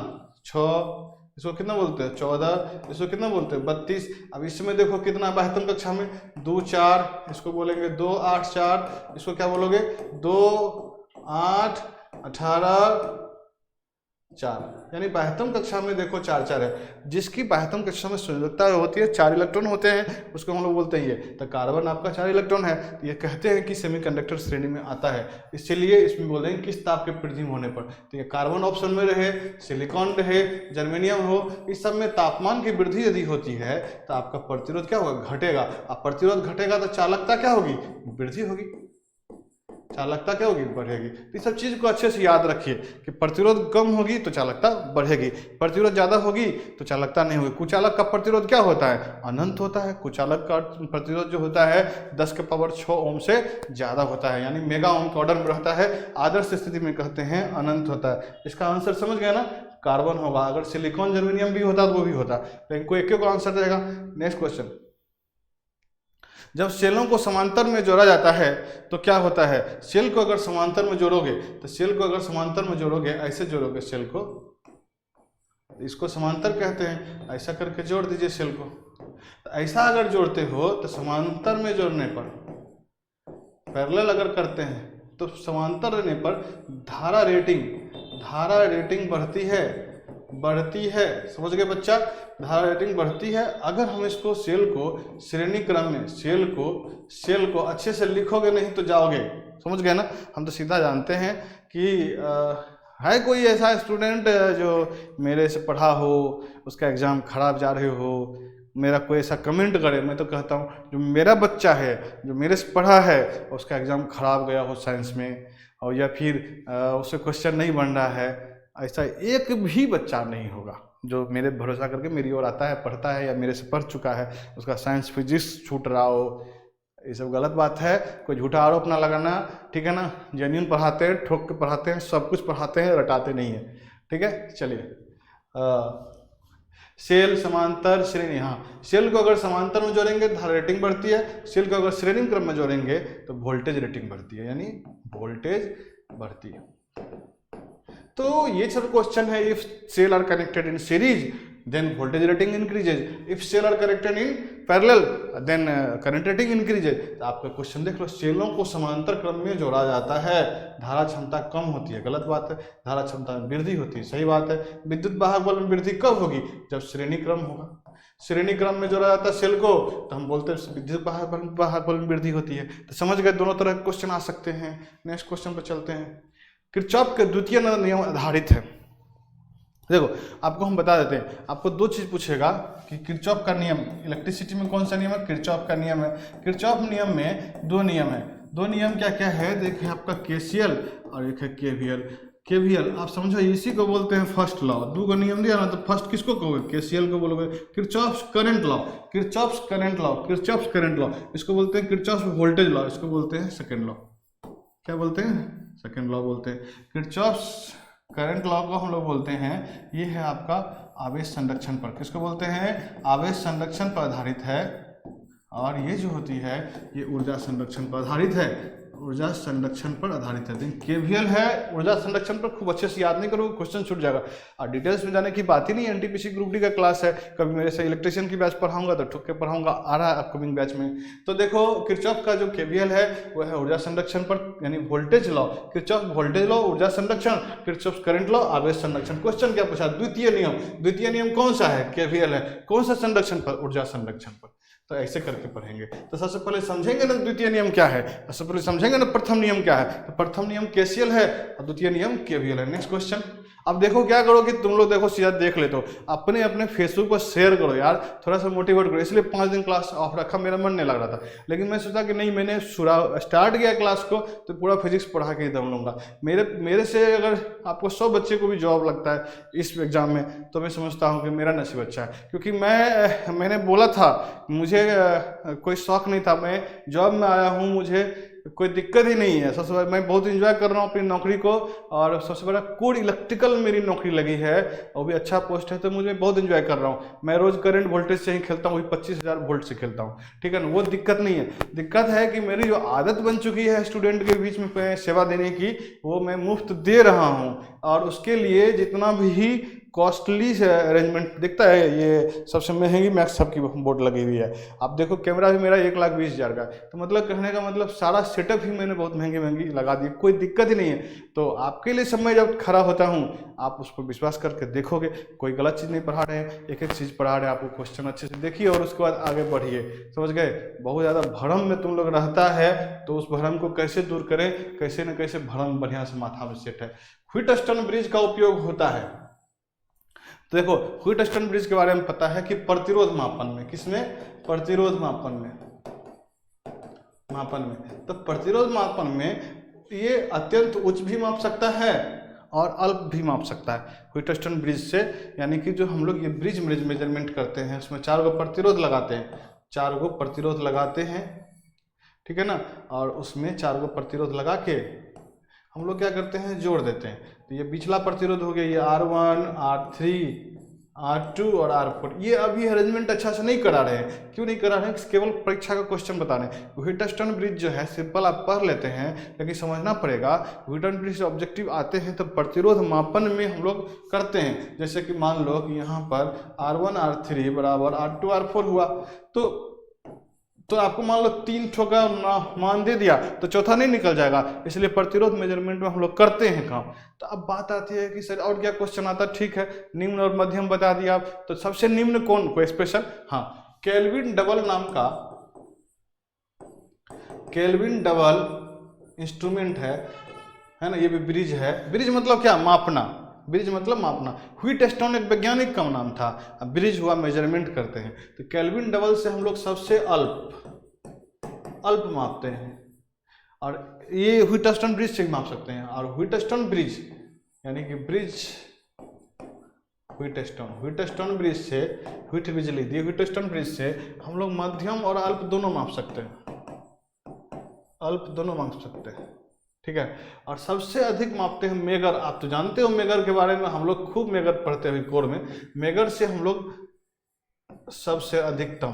6, इसको कितना बोलते हैं 14, इसको कितना बोलते हैं 32। अब इसमें देखो कितना 72 कक्षा में 2 4, इसको बोलेंगे 2 8 4, इसको क्या बोलोगे 2 8 18 4, यानी 72 कक्षा में देखो 4 है। जिसकी 72 कक्षा में संयोजकता होती है 4 इलेक्ट्रॉन होते हैं, उसको हम लोग बोलते हैं ये। तो कार्बन आपका 4 इलेक्ट्रॉन है, तो ये कहते हैं कि सेमीकंडक्टर श्रेणी में आता है। इसलिए इसमें बोल रहे हैं किस ताप के पृथ्वी होने पर। तो ये कार्बन ऑप्शन में रहे, सिलिकॉन रहे, जर्मेनियम हो, इस सब में तापमान की वृद्धि यदि होती है तो आपका प्रतिरोध क्या होगा, घटेगा। अब प्रतिरोध घटेगा तो चालकता क्या होगी, वृद्धि होगी। चालकता क्या होगी, बढ़ेगी। तो इस सब चीज को अच्छे से याद रखिए कि प्रतिरोध कम होगी तो चालकता बढ़ेगी, प्रतिरोध ज्यादा होगी तो चालकता नहीं होगी। कुचालक का प्रतिरोध क्या होता है, अनंत होता है। कुचालक का प्रतिरोध जो होता है 10 के पावर 6 ओम से ज्यादा होता है, यानी मेगा ओम के ऑर्डर में रहता है। आदर्श स्थिति में कहते हैं अनंत होता है। इसका आंसर समझ गया ना, कार्बन होगा। अगर सिलिकॉन जर्मेनियम भी होता तो वो भी होता, लेकिन कोई एक को आंसर देगा। नेक्स्ट क्वेश्चन, जब सेलों को समांतर में जोड़ा जाता है तो क्या होता है। सेल को अगर समांतर में जोड़ोगे तो सेल को अगर समांतर में जोड़ोगे, ऐसे जोड़ोगे सेल को, इसको समांतर कहते हैं। ऐसा करके जोड़ दीजिए सेल को। तो ऐसा अगर जोड़ते हो तो समांतर में जोड़ने पर, पैरेलल अगर करते हैं तो समांतर रहने पर धारा रेटिंग बढ़ती है। समझ गए बच्चा, धारा रेटिंग बढ़ती है। अगर हम इसको सेल को श्रेणी क्रम में, सेल को अच्छे से लिखोगे नहीं तो जाओगे। समझ गए ना, हम तो सीधा जानते हैं कि है कोई ऐसा स्टूडेंट जो मेरे से पढ़ा हो, उसका एग्जाम खराब जा रहे हो, मेरा कोई ऐसा कमेंट करे। मैं तो कहता हूँ जो मेरा बच्चा है, जो मेरे से पढ़ा है, उसका एग्जाम खराब गया हो साइंस में, और या फिर उससे क्वेश्चन नहीं बन रहा है, ऐसा एक भी बच्चा नहीं होगा जो मेरे भरोसा करके मेरी ओर आता है, पढ़ता है या मेरे से पढ़ चुका है, उसका साइंस फिजिक्स छूट रहा हो। ये सब गलत बात है, कोई झूठा आरोप ना लगाना, ठीक है ना। जेन्युइन पढ़ाते हैं, ठोक के पढ़ाते हैं, सब कुछ पढ़ाते हैं, रटाते नहीं है, ठीक है। चलिए, सेल समांतर श्रेणी, हाँ, सेल को अगर समांतर में जोड़ेंगे धारा रेटिंग बढ़ती है, सेल को अगर श्रेणी क्रम में जोड़ेंगे तो वोल्टेज रेटिंग बढ़ती है, यानी वोल्टेज बढ़ती है। तो ये सब क्वेश्चन है। If cell are connected in series then voltage rating increases, if cell are connected in parallel then current rating increases. तो आपका क्वेश्चन देख लो, सेलों को समांतर क्रम में जोड़ा जाता है, धारा क्षमता कम होती है, गलत बात है। धारा क्षमता में वृद्धि होती है, सही बात है। विद्युत वाहक बल में वृद्धि कब होगी, जब श्रेणी क्रम होगा। श्रेणी क्रम में जोड़ा जाता है सेल को तो हम बोलते हैं विद्युत वाहक बल में वृद्धि होती है। तो समझ गए, दोनों तरह के क्वेश्चन आ सकते हैं। नेक्स्ट क्वेश्चन पर चलते हैं। किरचॉफ के द्वितीय नियम आधारित है। देखो आपको हम बता देते हैं, आपको दो चीज पूछेगा कि किरचॉफ का नियम, इलेक्ट्रिसिटी में कौन सा नियम है, किरचॉफ का नियम है। किरचॉफ नियम में दो नियम है। दो नियम क्या क्या है, देखिए आपका केसीएल और एक है केवीएल। केवीएल आप समझो, इसी को बोलते हैं फर्स्ट लॉ। दो का नियम दिया ना, तो फर्स्ट किसको कहोगे, केसीएल को बोलोगे। Kirchhoff's current law, Kirchhoff's current law, इसको बोलते हैं किरचॉफ्स वोल्टेज लॉ, इसको बोलते हैं सेकेंड लॉ। क्या बोलते हैं, सेकेंड लॉ बोलते हैं। किरचॉफ्स करंट लॉ को हम लोग बोलते हैं, ये है आपका आवेश संरक्षण पर, किसको बोलते हैं, आवेश संरक्षण पर आधारित है। और ये जो होती है ये ऊर्जा संरक्षण पर आधारित है, ऊर्जा संरक्षण पर आधारित है। केवीएल है ऊर्जा संरक्षण पर, खूब अच्छे से याद नहीं करोगे क्वेश्चन छूट जाएगा। और डिटेल्स में जाने की बात ही नहीं, एनटीपीसी ग्रुप डी का क्लास है। कभी मेरे से इलेक्ट्रिशियन की बैच पढ़ाऊंगा तो ठुक के पढ़ाऊंगा, आ रहा है अपकमिंग बैच में। तो देखो किरचॉफ का जो केवीएल है वो है ऊर्जा संरक्षण पर, यानी voltage law. Kirchhoff voltage law ऊर्जा संरक्षण, किरचॉफ करंट लॉ आवेश संरक्षण। क्वेश्चन क्या पूछा, द्वितीय नियम कौन सा है, केवीएल है। कौन सा संरक्षण पर, ऊर्जा संरक्षण पर। तो ऐसे करके पढ़ेंगे। तो सबसे पहले समझेंगे ना द्वितीय नियम क्या है, सबसे पहले समझेंगे ना प्रथम नियम क्या है। तो प्रथम नियम केसीएल है और द्वितीय नियम केवीएल है। Next question. अब देखो क्या करो कि तुम लोग देखो सीधा देख लेते हो, अपने अपने फेसबुक पर शेयर करो यार, थोड़ा सा मोटिवेट करो। इसलिए 5 दिन क्लास ऑफ रखा, मेरा मन नहीं लग रहा था, लेकिन मैं सोचा कि नहीं, मैंने स्टार्ट किया क्लास को तो पूरा फिजिक्स पढ़ा के ही दम लूंगा। मेरे से अगर आपको 100 बच्चे को भी जॉब लगता है इस एग्जाम में, तो मैं समझता हूँ कि मेरा नसीब अच्छा है। क्योंकि मैंने बोला था, मुझे कोई शौक नहीं था, मैं जॉब में आया हूँ, मुझे कोई दिक्कत ही नहीं है। सबसे बड़ा मैं बहुत एंजॉय कर रहा हूँ अपनी नौकरी को, और सबसे बड़ा कोड इलेक्ट्रिकल मेरी नौकरी लगी है, वो भी अच्छा पोस्ट है, तो मुझे बहुत एंजॉय कर रहा हूँ। मैं रोज करंट वोल्टेज से ही खेलता हूँ, 25,000 वोल्ट से खेलता हूँ, ठीक है ना, वो दिक्कत नहीं है। दिक्कत है कि मेरी जो आदत बन चुकी है स्टूडेंट के बीच में सेवा देने की, वो मैं मुफ्त दे रहा हूँ, और उसके लिए जितना भी कॉस्टली अरेंजमेंट दिखता है, ये सबसे महंगी मैक्स सबकी बोर्ड लगी हुई है। आप देखो कैमरा भी मेरा 1,20,000 का है, तो मतलब कहने का मतलब सारा सेटअप ही मैंने बहुत महंगी महंगी लगा दी, कोई दिक्कत ही नहीं है। तो आपके लिए सब मैं जब खड़ा होता हूँ, आप उस पर विश्वास करके देखोगे, कोई गलत चीज़ नहीं पढ़ा रहे हैं, एक एक चीज़ पढ़ा रहे हैं, आपको क्वेश्चन अच्छे से देखिए और उसके बाद आगे बढ़िए, समझ गए। बहुत ज़्यादा भ्रम में तुम लोग रहता है, तो उस भ्रम को कैसे दूर करें, कैसे न कैसे भ्रम बढ़िया से माथा में सेट है। व्हीटस्टोन ब्रिज का उपयोग होता है, तो देखो व्हीटस्टोन ब्रिज के बारे में पता है कि प्रतिरोध मापन में, किसमें, प्रतिरोध मापन में, तो प्रतिरोध मापन में ये अत्यंत उच्च भी माप सकता है और अल्प भी माप सकता है व्हीटस्टोन ब्रिज से। यानी कि जो हम लोग ये ब्रिज मेजरमेंट करते हैं, उसमें 4 गो प्रतिरोध लगाते हैं, 4 गो प्रतिरोध लगाते हैं, ठीक है ना। और उसमें 4 गो प्रतिरोध लगा के हम लोग क्या करते हैं, जोड़ देते हैं। तो ये पिछला प्रतिरोध हो गया, ये R1, R3, R2 और R4। ये अभी अरेंजमेंट अच्छा से नहीं करा रहे हैं, क्यों नहीं करा रहे हैं, केवल परीक्षा का क्वेश्चन बता रहे हैं। व्हीटस्टोन ब्रिज जो है सिंपल आप पढ़ लेते हैं, लेकिन समझना पड़ेगा। व्हीटस्टोन ब्रिज से ऑब्जेक्टिव आते हैं तो प्रतिरोध मापन में हम लोग करते हैं। जैसे कि मान लो कि यहाँ पर R1 R3 बराबर R2 R4 हुआ, तो आपको मान लो 3 ठो का मान दे दिया तो चौथा नहीं निकल जाएगा, इसलिए प्रतिरोध मेजरमेंट में हम लोग करते हैं काम। तो अब बात आती है कि सर और क्या क्वेश्चन आता है, ठीक है निम्न और मध्यम बता दिया आप, तो सबसे निम्न कौन, कोई स्पेशल, हाँ केल्विन डबल नाम का, केल्विन डबल इंस्ट्रूमेंट है ना। ये भी ब्रिज है, ब्रिज मतलब क्या, मापना, ब्रिज मतलब मापना। व्हीटस्टोन एक वैज्ञानिक का नाम था, अब ब्रिज हुआ मेजरमेंट करते हैं। तो केल्विन डबल से हम लोग सबसे अल्प मापते हैं, और ये व्हीटस्टोन ब्रिज से माप सकते हैं। और व्हीटस्टोन ब्रिज यानी कि ब्रिज व्हीटस्टोन ब्रिज से, व्हीट ब्रिज लिख दिए, व्हीटस्टोन ब्रिज से हम लोग मध्यम और अल्प दोनों माप सकते हैं, अल्प दोनों माप सकते हैं, ठीक है। और सबसे अधिक मापते हैं मेगर। आप तो जानते हो मेगर के बारे में, हम लोग खूब मेगर पढ़ते हैं कोर में। मेगर से हम लोग सबसे अधिकतम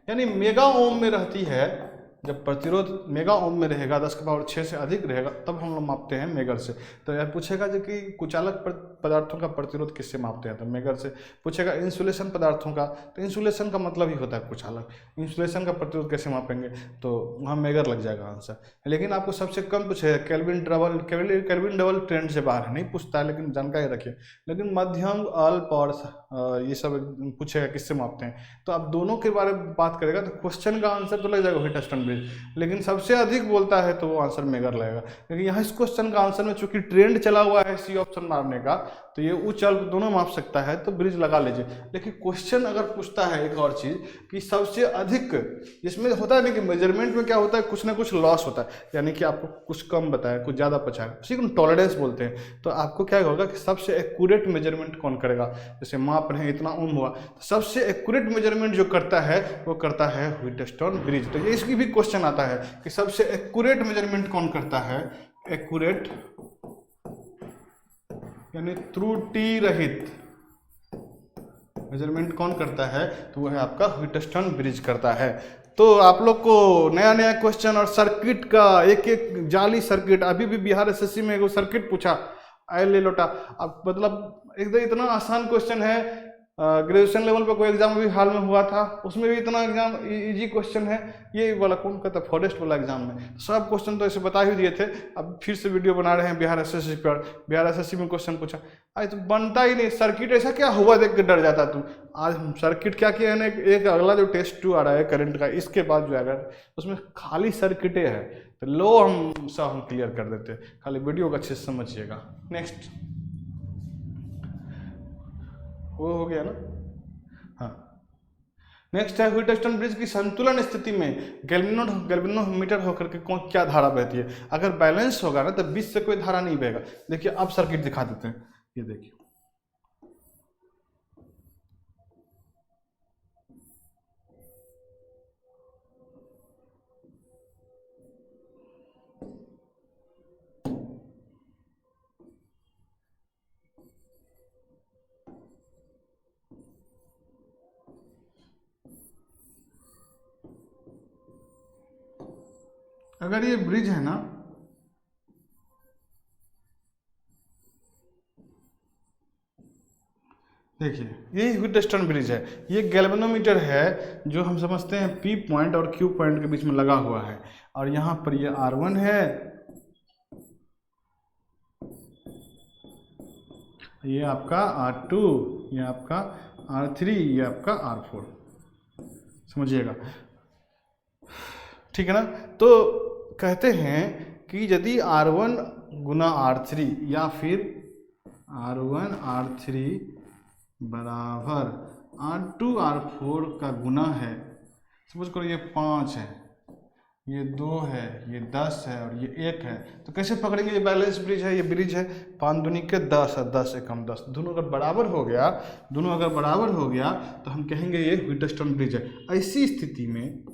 यानी मेगा ओम में रहती है। जब प्रतिरोध मेगा ओम में रहेगा, 10 के पावर 6 से अधिक रहेगा, तब हम लोग मापते हैं मेगर से। तो यार पूछेगा जो कि कुचालक पदार्थों का प्रतिरोध किससे मापते हैं, तो मेगर से। पूछेगा इंसुलेशन पदार्थों का, तो इंसुलेशन का मतलब ही होता है कुचालक। इंसुलेशन का प्रतिरोध कैसे मापेंगे, तो वहाँ मेगर लग जाएगा आंसर। लेकिन आपको सबसे कम पूछेगा केल्विन डबल ट्रेंड से बाहर नहीं पूछता है, लेकिन जानकारी रखिए। लेकिन मध्यम, अल्प और ये सब पूछेगा किससे मापते हैं, तो आप दोनों के बारे में बात करेगा तो क्वेश्चन का आंसर तो लग जाएगा व्हीटस्टोन ब्रिज, लेकिन सबसे अधिक बोलता है तो वो आंसर मेगर लगेगा। लेकिन यहाँ इस क्वेश्चन का आंसर में चूंकि ट्रेंड चला हुआ है सी ऑप्शन मारने का, तो ये उच्च अल्प दोनों माप सकता है, तो ब्रिज लगा लीजिए। लेकिन क्वेश्चन अगर पूछता है एक और चीज कि सबसे अधिक, इसमें होता है ना कि मेजरमेंट में क्या होता है, कुछ ना कुछ लॉस होता है, यानी कि आपको कुछ कम बताया, कुछ ज्यादा पछाया, उसी को टॉलरेंस बोलते हैं। तो आपको क्या होगा कि सबसे एक्यूरेट मेजरमेंट कौन करेगा, जैसे माप रहे हैं इतना ओम हुआ, तो सबसे एक्यूरेट मेजरमेंट जो करता है वो करता है व्हीटस्टोन ब्रिज। तो ये इसकी भी क्वेश्चन आता है कि सबसे एक्यूरेट मेजरमेंट कौन करता है, एक्यूरेट यानी त्रुटि रहित मेजरमेंट कौन करता है, तो वो है आपका व्हीटस्टोन ब्रिज करता है। तो आप लोग को नया नया क्वेश्चन और सर्किट का एक एक जाली सर्किट, अभी भी बिहार एसएससी में एक सर्किट पूछा, आए ले लोटा। अब मतलब एकदम इतना आसान क्वेश्चन है। ग्रेजुएशन लेवल पर कोई एग्जाम भी हाल में हुआ था, उसमें भी इतना एग्जाम इजी क्वेश्चन है। ये वाला कौन कहता है, फॉरेस्ट वाला एग्जाम में सब क्वेश्चन तो ऐसे बता ही दिए थे। अब फिर से वीडियो बना रहे हैं बिहार एसएससी पर, बिहार एसएससी में क्वेश्चन पूछा, आज तो बनता ही नहीं सर्किट, ऐसा क्या हुआ देख के डर जाता तू। आज हम सर्किट क्या किया है ना, एक अगला जो टेस्ट 2 आ रहा है करंट का, इसके बाद जो है उसमें खाली सर्किटें है, तो लो हम क्लियर कर देते हैं। खाली वीडियो को अच्छे से समझिएगा। नेक्स्ट वो हो गया ना, हाँ। नेक्स्ट है व्हीटस्टोन ब्रिज की संतुलन स्थिति में गैल्वेनोमीटर होकर के कौन क्या धारा बहती है। अगर बैलेंस होगा ना तो बीच से कोई धारा नहीं बहेगा। देखिए अब सर्किट दिखा देते हैं, ये देखिए अगर ये ब्रिज है ना, देखिए यही व्हीटस्टोन ब्रिज है, ये गैल्वेनोमीटर है जो हम समझते हैं P पॉइंट और Q पॉइंट के बीच में लगा हुआ है, और यहाँ पर ये R1 है, ये आपका R2, ये आपका R3, ये आपका R4, समझिएगा, ठीक है ना। तो कहते हैं कि यदि R1 गुना R3 या फिर R1 R3 बराबर R2 R4 का गुना है, सपोज करो ये 5 है, ये 2 है, ये 10 है और ये 1 है, तो कैसे पकड़ेंगे? ये बैलेंस ब्रिज है, ये ब्रिज है, 5 दूनी के 10 है, 10 से कम 10, दोनों अगर बराबर हो गया, दोनों अगर बराबर हो गया तो हम कहेंगे ये व्हीटस्टोन ब्रिज है। ऐसी स्थिति में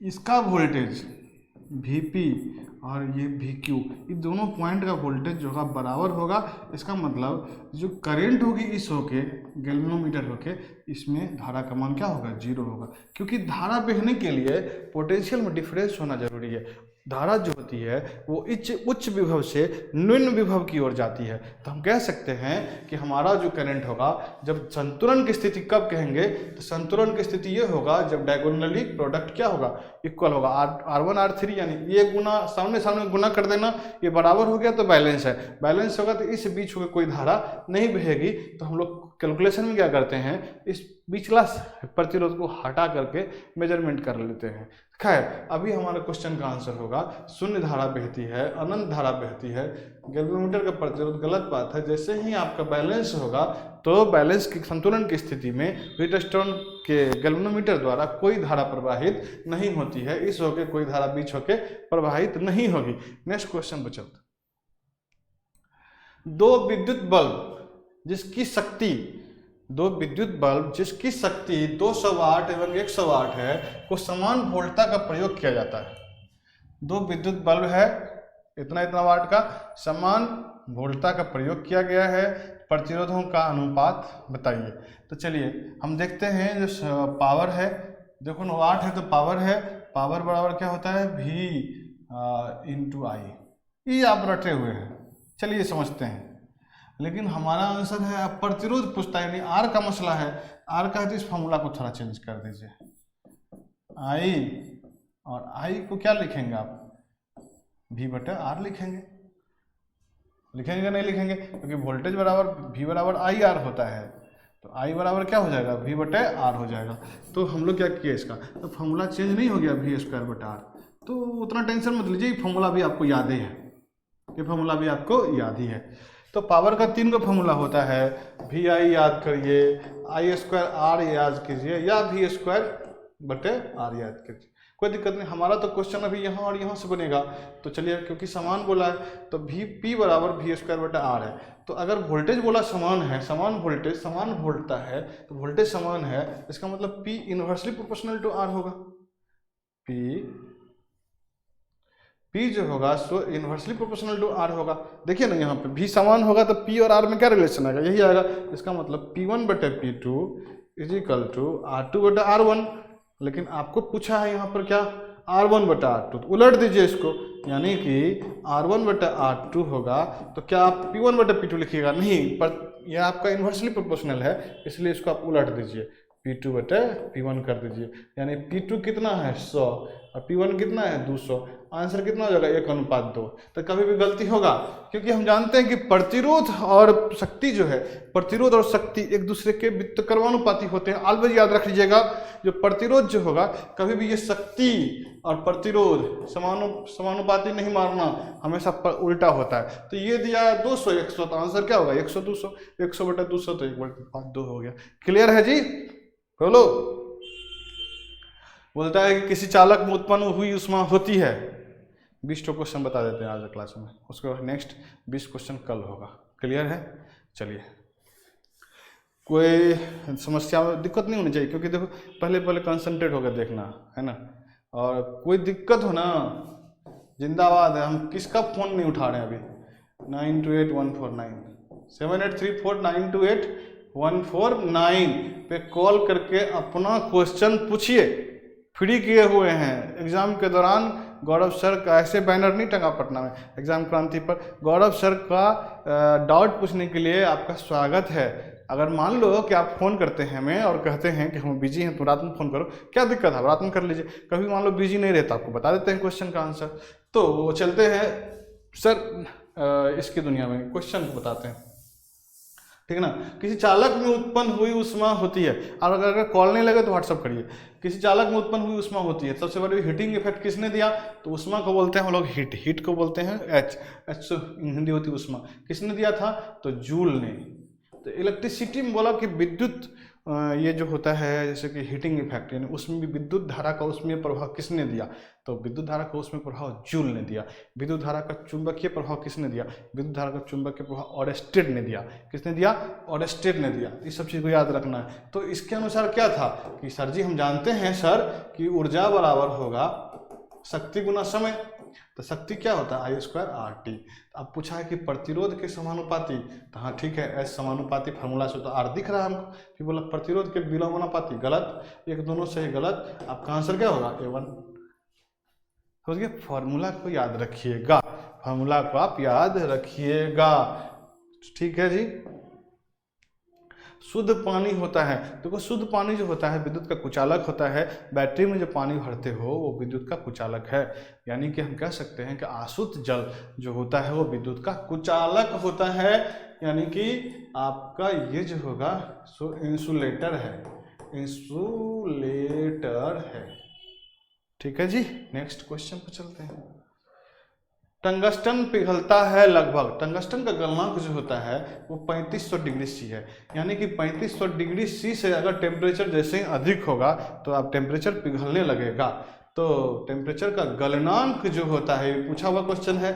इसका वोल्टेज Vp और ये Vq, ये दोनों पॉइंट का वोल्टेज जो होगा बराबर होगा। इसका मतलब जो करंट होगी इस होके गैल्वेनोमीटर होके, इसमें धारा का मान क्या होगा? 0 होगा, क्योंकि धारा बहने के लिए पोटेंशियल में डिफरेंस होना जरूरी है। धारा जो होती है वो उच्च विभव से निम्न विभव की ओर जाती है। तो हम कह सकते हैं कि हमारा जो करंट होगा, जब संतुलन की स्थिति कब कहेंगे, तो संतुलन की स्थिति ये होगा जब डायगोनली प्रोडक्ट क्या होगा? इक्वल होगा। R1 R3 यानी ये गुना सामने सामने गुना कर देना, ये बराबर हो गया तो बैलेंस है, बैलेंस होगा तो इस बीच में कोई धारा नहीं बहेगी। तो हम लोग कैलकुलेशन में क्या करते हैं, इस बीचला प्रतिरोध को हटा करके मेजरमेंट कर लेते हैं। खैर अभी हमारे क्वेश्चन का आंसर होगा शून्य धारा बहती है, अनंत धारा बहती है, गैल्वेनोमीटर का प्रतिरोध गलत बात है। जैसे ही आपका बैलेंस होगा तो बैलेंस की संतुलन की स्थिति में व्हीटस्टोन के गैल्वेनोमीटर द्वारा कोई धारा प्रवाहित नहीं होती है, इस होके कोई धारा बीच होके प्रवाहित नहीं होगी। नेक्स्ट क्वेश्चन पर चलते। दो विद्युत बल्ब जिसकी शक्ति 200 वाट एवं 100 वाट है को समान वोल्टता का प्रयोग किया जाता है। दो विद्युत बल्ब है, इतना वाट का, समान वोल्टता का प्रयोग किया गया है, प्रतिरोधों का अनुपात बताइए। तो चलिए हम देखते हैं जो पावर है, देखो ना वाट है तो पावर है, पावर बराबर क्या होता है? V इंटू आई। ये आप रटे हुए हैं, चलिए समझते हैं। लेकिन हमारा आंसर है प्रतिरोध पूछता है, यानी आर का मसला है। आर का है तो इस फॉर्मूला को थोड़ा चेंज कर दीजिए। आई और आई को क्या लिखेंगे आप? V बटे आर लिखेंगे नहीं लिखेंगे? क्योंकि वोल्टेज बराबर V बराबर आई आर होता है, तो आई बराबर क्या हो जाएगा? V बटे आर हो जाएगा। तो हम लोग क्या किए इसका, तो फॉर्मूला चेंज नहीं हो गया V स्क्वायर बटे आर। तो उतना टेंशन मत लीजिए, फॉर्मूला भी आपको याद ही है, ये फॉर्मूला भी आपको याद ही है। तो पावर का 3 फॉर्मूला होता है, वी आई याद करिए, आई स्क्वायर आर याद कीजिए, या V स्क्वायर बटे आर याद कीजिए, कोई दिक्कत नहीं। हमारा तो क्वेश्चन अभी यहाँ और यहाँ से बनेगा, तो चलिए क्योंकि समान बोला है तो P बराबर V स्क्वायर बटे आर है। तो अगर वोल्टेज बोला समान है, समान वोल्टेज समान वोल्टता है, तो वोल्टेज समान है, इसका मतलब P inversely proportional to R होगा। P जो होगा सो इनवर्सली प्रोपोर्शनल टू आर होगा। देखिए ना यहाँ पे V समान होगा तो P और R में क्या रिलेशन आएगा? यही आएगा। इसका मतलब P1 बटे P2 is equal to R2 बटे R1। लेकिन आपको पूछा है यहाँ पर क्या? R1 बटा R2, तो उलट दीजिए इसको, यानी कि R1 बटा R2 होगा, तो क्या आप P1 बटा P2 लिखिएगा? नहीं, पर यह आपका इन्वर्सली प्रोपोर्शनल है, इसलिए इसको आप उलट दीजिए, P2 बटे P1 कर दीजिए। यानी P2 कितना है? 100 और P1 कितना है? 200। आंसर कितना हो जाएगा? 1:2। तो कभी भी गलती होगा, क्योंकि हम जानते हैं कि प्रतिरोध और शक्ति जो है, प्रतिरोध और शक्ति एक दूसरे के व्युत्क्रमानुपाती होते हैं। ऑलवेज याद रख लीजिएगा, जो प्रतिरोध जो होगा कभी भी ये शक्ति और प्रतिरोध समानुपाती नहीं मारना, हमेशा उल्टा होता है। तो ये दिया है 200 100, तो आंसर क्या होगा? 100 200, 100 बटा 200 तो 1/2 हो गया। क्लियर है जी? बोलो। बोलता है कि किसी चालक में उत्पन्न हुई ऊष्मा होती है। 20 क्वेश्चन बता देते हैं आज क्लास में, उसके बाद नेक्स्ट 20 क्वेश्चन कल होगा। क्लियर है? चलिए, कोई समस्या दिक्कत नहीं होनी चाहिए, क्योंकि देखो पहले कंसंट्रेट होकर देखना है ना, और कोई दिक्कत हो ना, जिंदाबाद है। हम किसका फोन नहीं उठा रहे हैं अभी? 928149 7834928149 पे कॉल करके अपना क्वेश्चन पूछिए। फ्री किए हुए हैं, एग्जाम के दौरान गौरव सर का ऐसे बैनर नहीं टंगा पटना में एग्जाम क्रांति पर, गौरव सर का डाउट पूछने के लिए आपका स्वागत है। अगर मान लो कि आप फ़ोन करते हैं हमें और कहते हैं कि हम बिजी हैं तो रात में फ़ोन करो, क्या दिक्कत है, रात में कर लीजिए। कभी मान लो बिजी नहीं रहता, आपको बता देते हैं क्वेश्चन का आंसर। तो चलते हैं सर इसकी दुनिया में क्वेश्चन को बताते हैं, ठीक है ना। किसी चालक में उत्पन्न हुई ऊष्मा होती है, और अगर कॉल नहीं लगे तो व्हाट्सअप करिए। किसी चालक में उत्पन्न हुई ऊष्मा होती है, सबसे बड़ी हीटिंग इफेक्ट किसने दिया, तो ऊष्मा को बोलते हैं हम लोग हीट, हीट को बोलते हैं एच, एच हिंदी होती है ऊष्मा। किसने दिया था, तो जूल ने। तो इलेक्ट्रिसिटी में बोला कि विद्युत ये जो होता है जैसे कि हीटिंग इफेक्ट, यानी उसमें भी विद्युत धारा का उसमें प्रभाव किसने दिया, तो विद्युत धारा का उसमें प्रभाव जूल ने दिया। विद्युत धारा का चुंबकीय प्रभाव किसने दिया, विद्युत धारा का चुंबकीय प्रभाव ऑरेस्टेड ने दिया। किसने दिया, ऑरेस्टेड ने दिया। इस सब चीज़ को याद रखना है। तो इसके अनुसार क्या था कि सर जी हम जानते हैं सर कि ऊर्जा बराबर होगा शक्ति गुना समय, तो शक्ति क्या होता है I²RT। अब पूछा है कि प्रतिरोध के समानुपाती, तो हाँ ठीक है, एस समानुपाती फार्मूला से तो आर दिख रहा है हमको। फिर बोला प्रतिरोध के विलोमानुपाती, गलत, एक दोनों से ही गलत। आपका आंसर क्या होगा A1। समझिए, फार्मूला को याद रखिएगा, फार्मूला को आप याद रखिएगा, ठीक है जी। शुद्ध पानी होता है, देखो शुद्ध पानी जो होता है विद्युत का कुचालक होता है। बैटरी में जो पानी भरते हो वो विद्युत का कुचालक है, यानी कि हम कह सकते हैं कि आशुद्ध जल जो होता है वो विद्युत का कुचालक होता है, यानी कि आपका ये जो होगा सो इंसुलेटर है, इंसुलेटर है, ठीक है जी। नेक्स्ट क्वेश्चन पर चलते हैं। टंगस्टन पिघलता है लगभग, टंगस्टन का गलनांक जो होता है वो 3500 डिग्री सी है, यानी कि 3500 डिग्री सी से अगर टेम्परेचर जैसे ही अधिक होगा तो आप टेम्परेचर पिघलने लगेगा। तो टेम्परेचर का गलनांक जो होता है, पूछा हुआ क्वेश्चन है,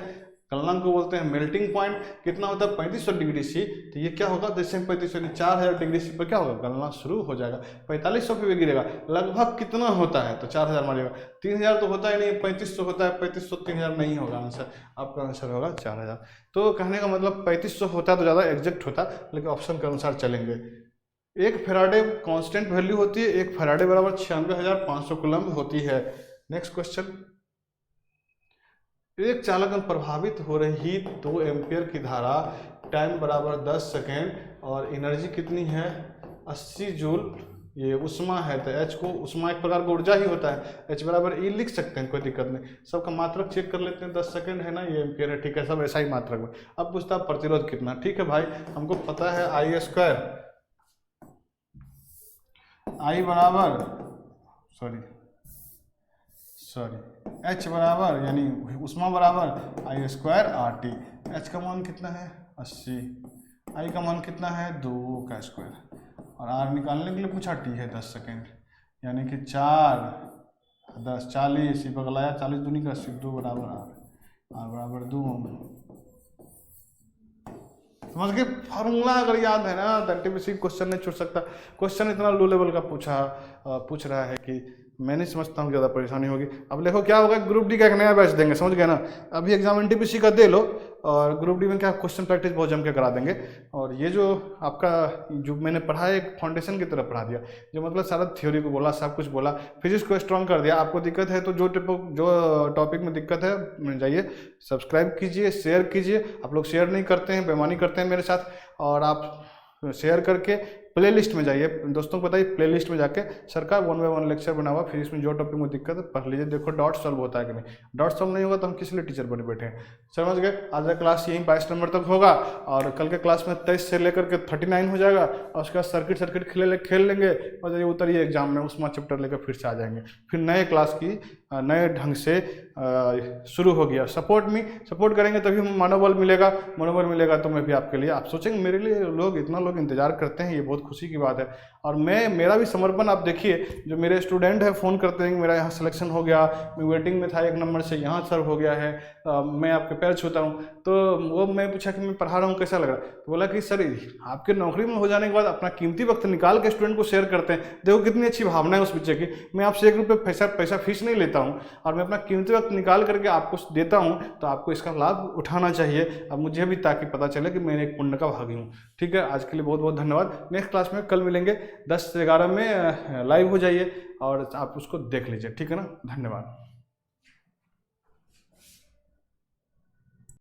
गलनांक को बोलते हैं मेल्टिंग पॉइंट। कितना होता है 3500 डिग्री सी, तो ये क्या होगा जैसे 3500 4000 डिग्री सी पर क्या होगा, गलना शुरू हो जाएगा, 4500 पे भी गिरेगा। लगभग कितना होता है, तो 4000 मारिएगा, 3000 तो होता ही नहीं, 3500 होता है, 3500 3000 नहीं होगा आंसर, आपका आंसर होगा 4000। तो कहने का मतलब 3500 होता तो ज़्यादा एग्जैक्ट होता, लेकिन ऑप्शन के अनुसार चलेंगे। एक फैराडे कांस्टेंट वैल्यू होती है, एक फैराडे बराबर 96,500 कूलम्ब होती है। नेक्स्ट क्वेश्चन, एक चालक में प्रभावित हो रही 2 एम्पियर की धारा, टाइम बराबर 10 सेकेंड और एनर्जी कितनी है 80 जूल, ये उष्मा है। तो एच को, उष्मा एक प्रकार का ऊर्जा ही होता है, एच बराबर ई लिख सकते हैं, कोई दिक्कत नहीं। सबका मात्रक चेक कर लेते हैं, 10 सेकेंड है ना, ये एम्पियर है, ठीक है, सब ऐसा ही मात्रक में। अब पूछता है प्रतिरोध कितना, ठीक है भाई, हमको पता है I² I बराबर H बराबर यानी उष्मा बराबर I²RT। H का मान कितना है 80, I का मान कितना है 2 का स्क्वायर, और R निकालने के लिए पूछा, T है 10 सेकेंड, यानी कि 4 10 40, ये बगलाया 40 दूनी का 80, 2 बराबर R बराबर 2। समझ के फार्मूला अगर याद है ना तो एनटीपीसी क्वेश्चन नहीं छूट सकता। क्वेश्चन इतना लो लेवल का पूछ रहा है कि मैं नहीं समझता हूँ ज़्यादा परेशानी होगी। अब देखो क्या होगा, ग्रुप डी का एक नया बैच देंगे, समझ गए ना। अभी एग्जाम एनटीपीसी का दे लो, और ग्रुप डी में क्या क्वेश्चन प्रैक्टिस बहुत जम के करा देंगे। और ये जो आपका जो मैंने पढ़ा है एक फाउंडेशन की तरह पढ़ा दिया, जो मतलब सारा थ्योरी को बोला, सब कुछ बोला, फिजिक्स को स्ट्रॉन्ग कर दिया। आपको दिक्कत है तो जो टॉपिक में दिक्कत है जाइए सब्सक्राइब कीजिए, शेयर कीजिए। आप लोग शेयर नहीं करते हैं, बेईमानी करते हैं मेरे साथ। और आप शेयर करके प्लेलिस्ट में जाइए, दोस्तों को बताइए, प्लेलिस्ट में जाके सर का 1 बाय 1 लेक्चर बना हुआ, फिर इसमें जो टॉपिक में दिक्कत है पढ़ लीजिए। देखो डॉट सॉल्व होता है कि नहीं, डॉट सॉल्व नहीं होगा तो हम किस लिए टीचर बने बैठे हैं, समझ गए। आज का क्लास यही 22 नंबर तक होगा, और कल के क्लास में 23 से लेकर के 39 हो जाएगा, और उसके बाद सर्किट खेल लेंगे, और जब उतरिए एग्जाम में उस्मा चैप्टर लेकर फिर से आ जाएंगे। फिर नए क्लास की नए ढंग से शुरू हो गया। सपोर्ट करेंगे तभी मनोबल मिलेगा तो मैं भी आपके लिए, आप सोचेंगे मेरे लिए इतना लोग इंतजार करते हैं, ये बहुत खुशी की बात है। और मेरा भी समर्पण आप देखिए, जो मेरे स्टूडेंट हैं फ़ोन करते हैं मेरा यहाँ सिलेक्शन हो गया, मैं वेटिंग में था 1 नंबर से, यहाँ सर हो गया है, मैं आपके पैर छूता हूँ। तो वो मैं पूछा कि मैं पढ़ा रहा हूँ कैसा लग रहा है, तो बोला कि सर आपके नौकरी में हो जाने के बाद अपना कीमती वक्त निकाल के स्टूडेंट को शेयर करते हैं, देखो कितनी अच्छी भावना है उस बच्चे की। मैं आपसे 1 रुपये पैसा फीस नहीं लेता हूँ, और मैं अपना कीमती वक्त निकाल करके आपको देता हूँ, तो आपको इसका लाभ उठाना चाहिए अब मुझे भी, ताकि पता चले कि मैं एक पुण्य का भागी हूँ। ठीक है, आज के लिए बहुत बहुत धन्यवाद। नेक्स्ट क्लास में कल मिलेंगे 10 से 11 में, लाइव हो जाइए और आप उसको देख लीजिए, ठीक है ना। धन्यवाद।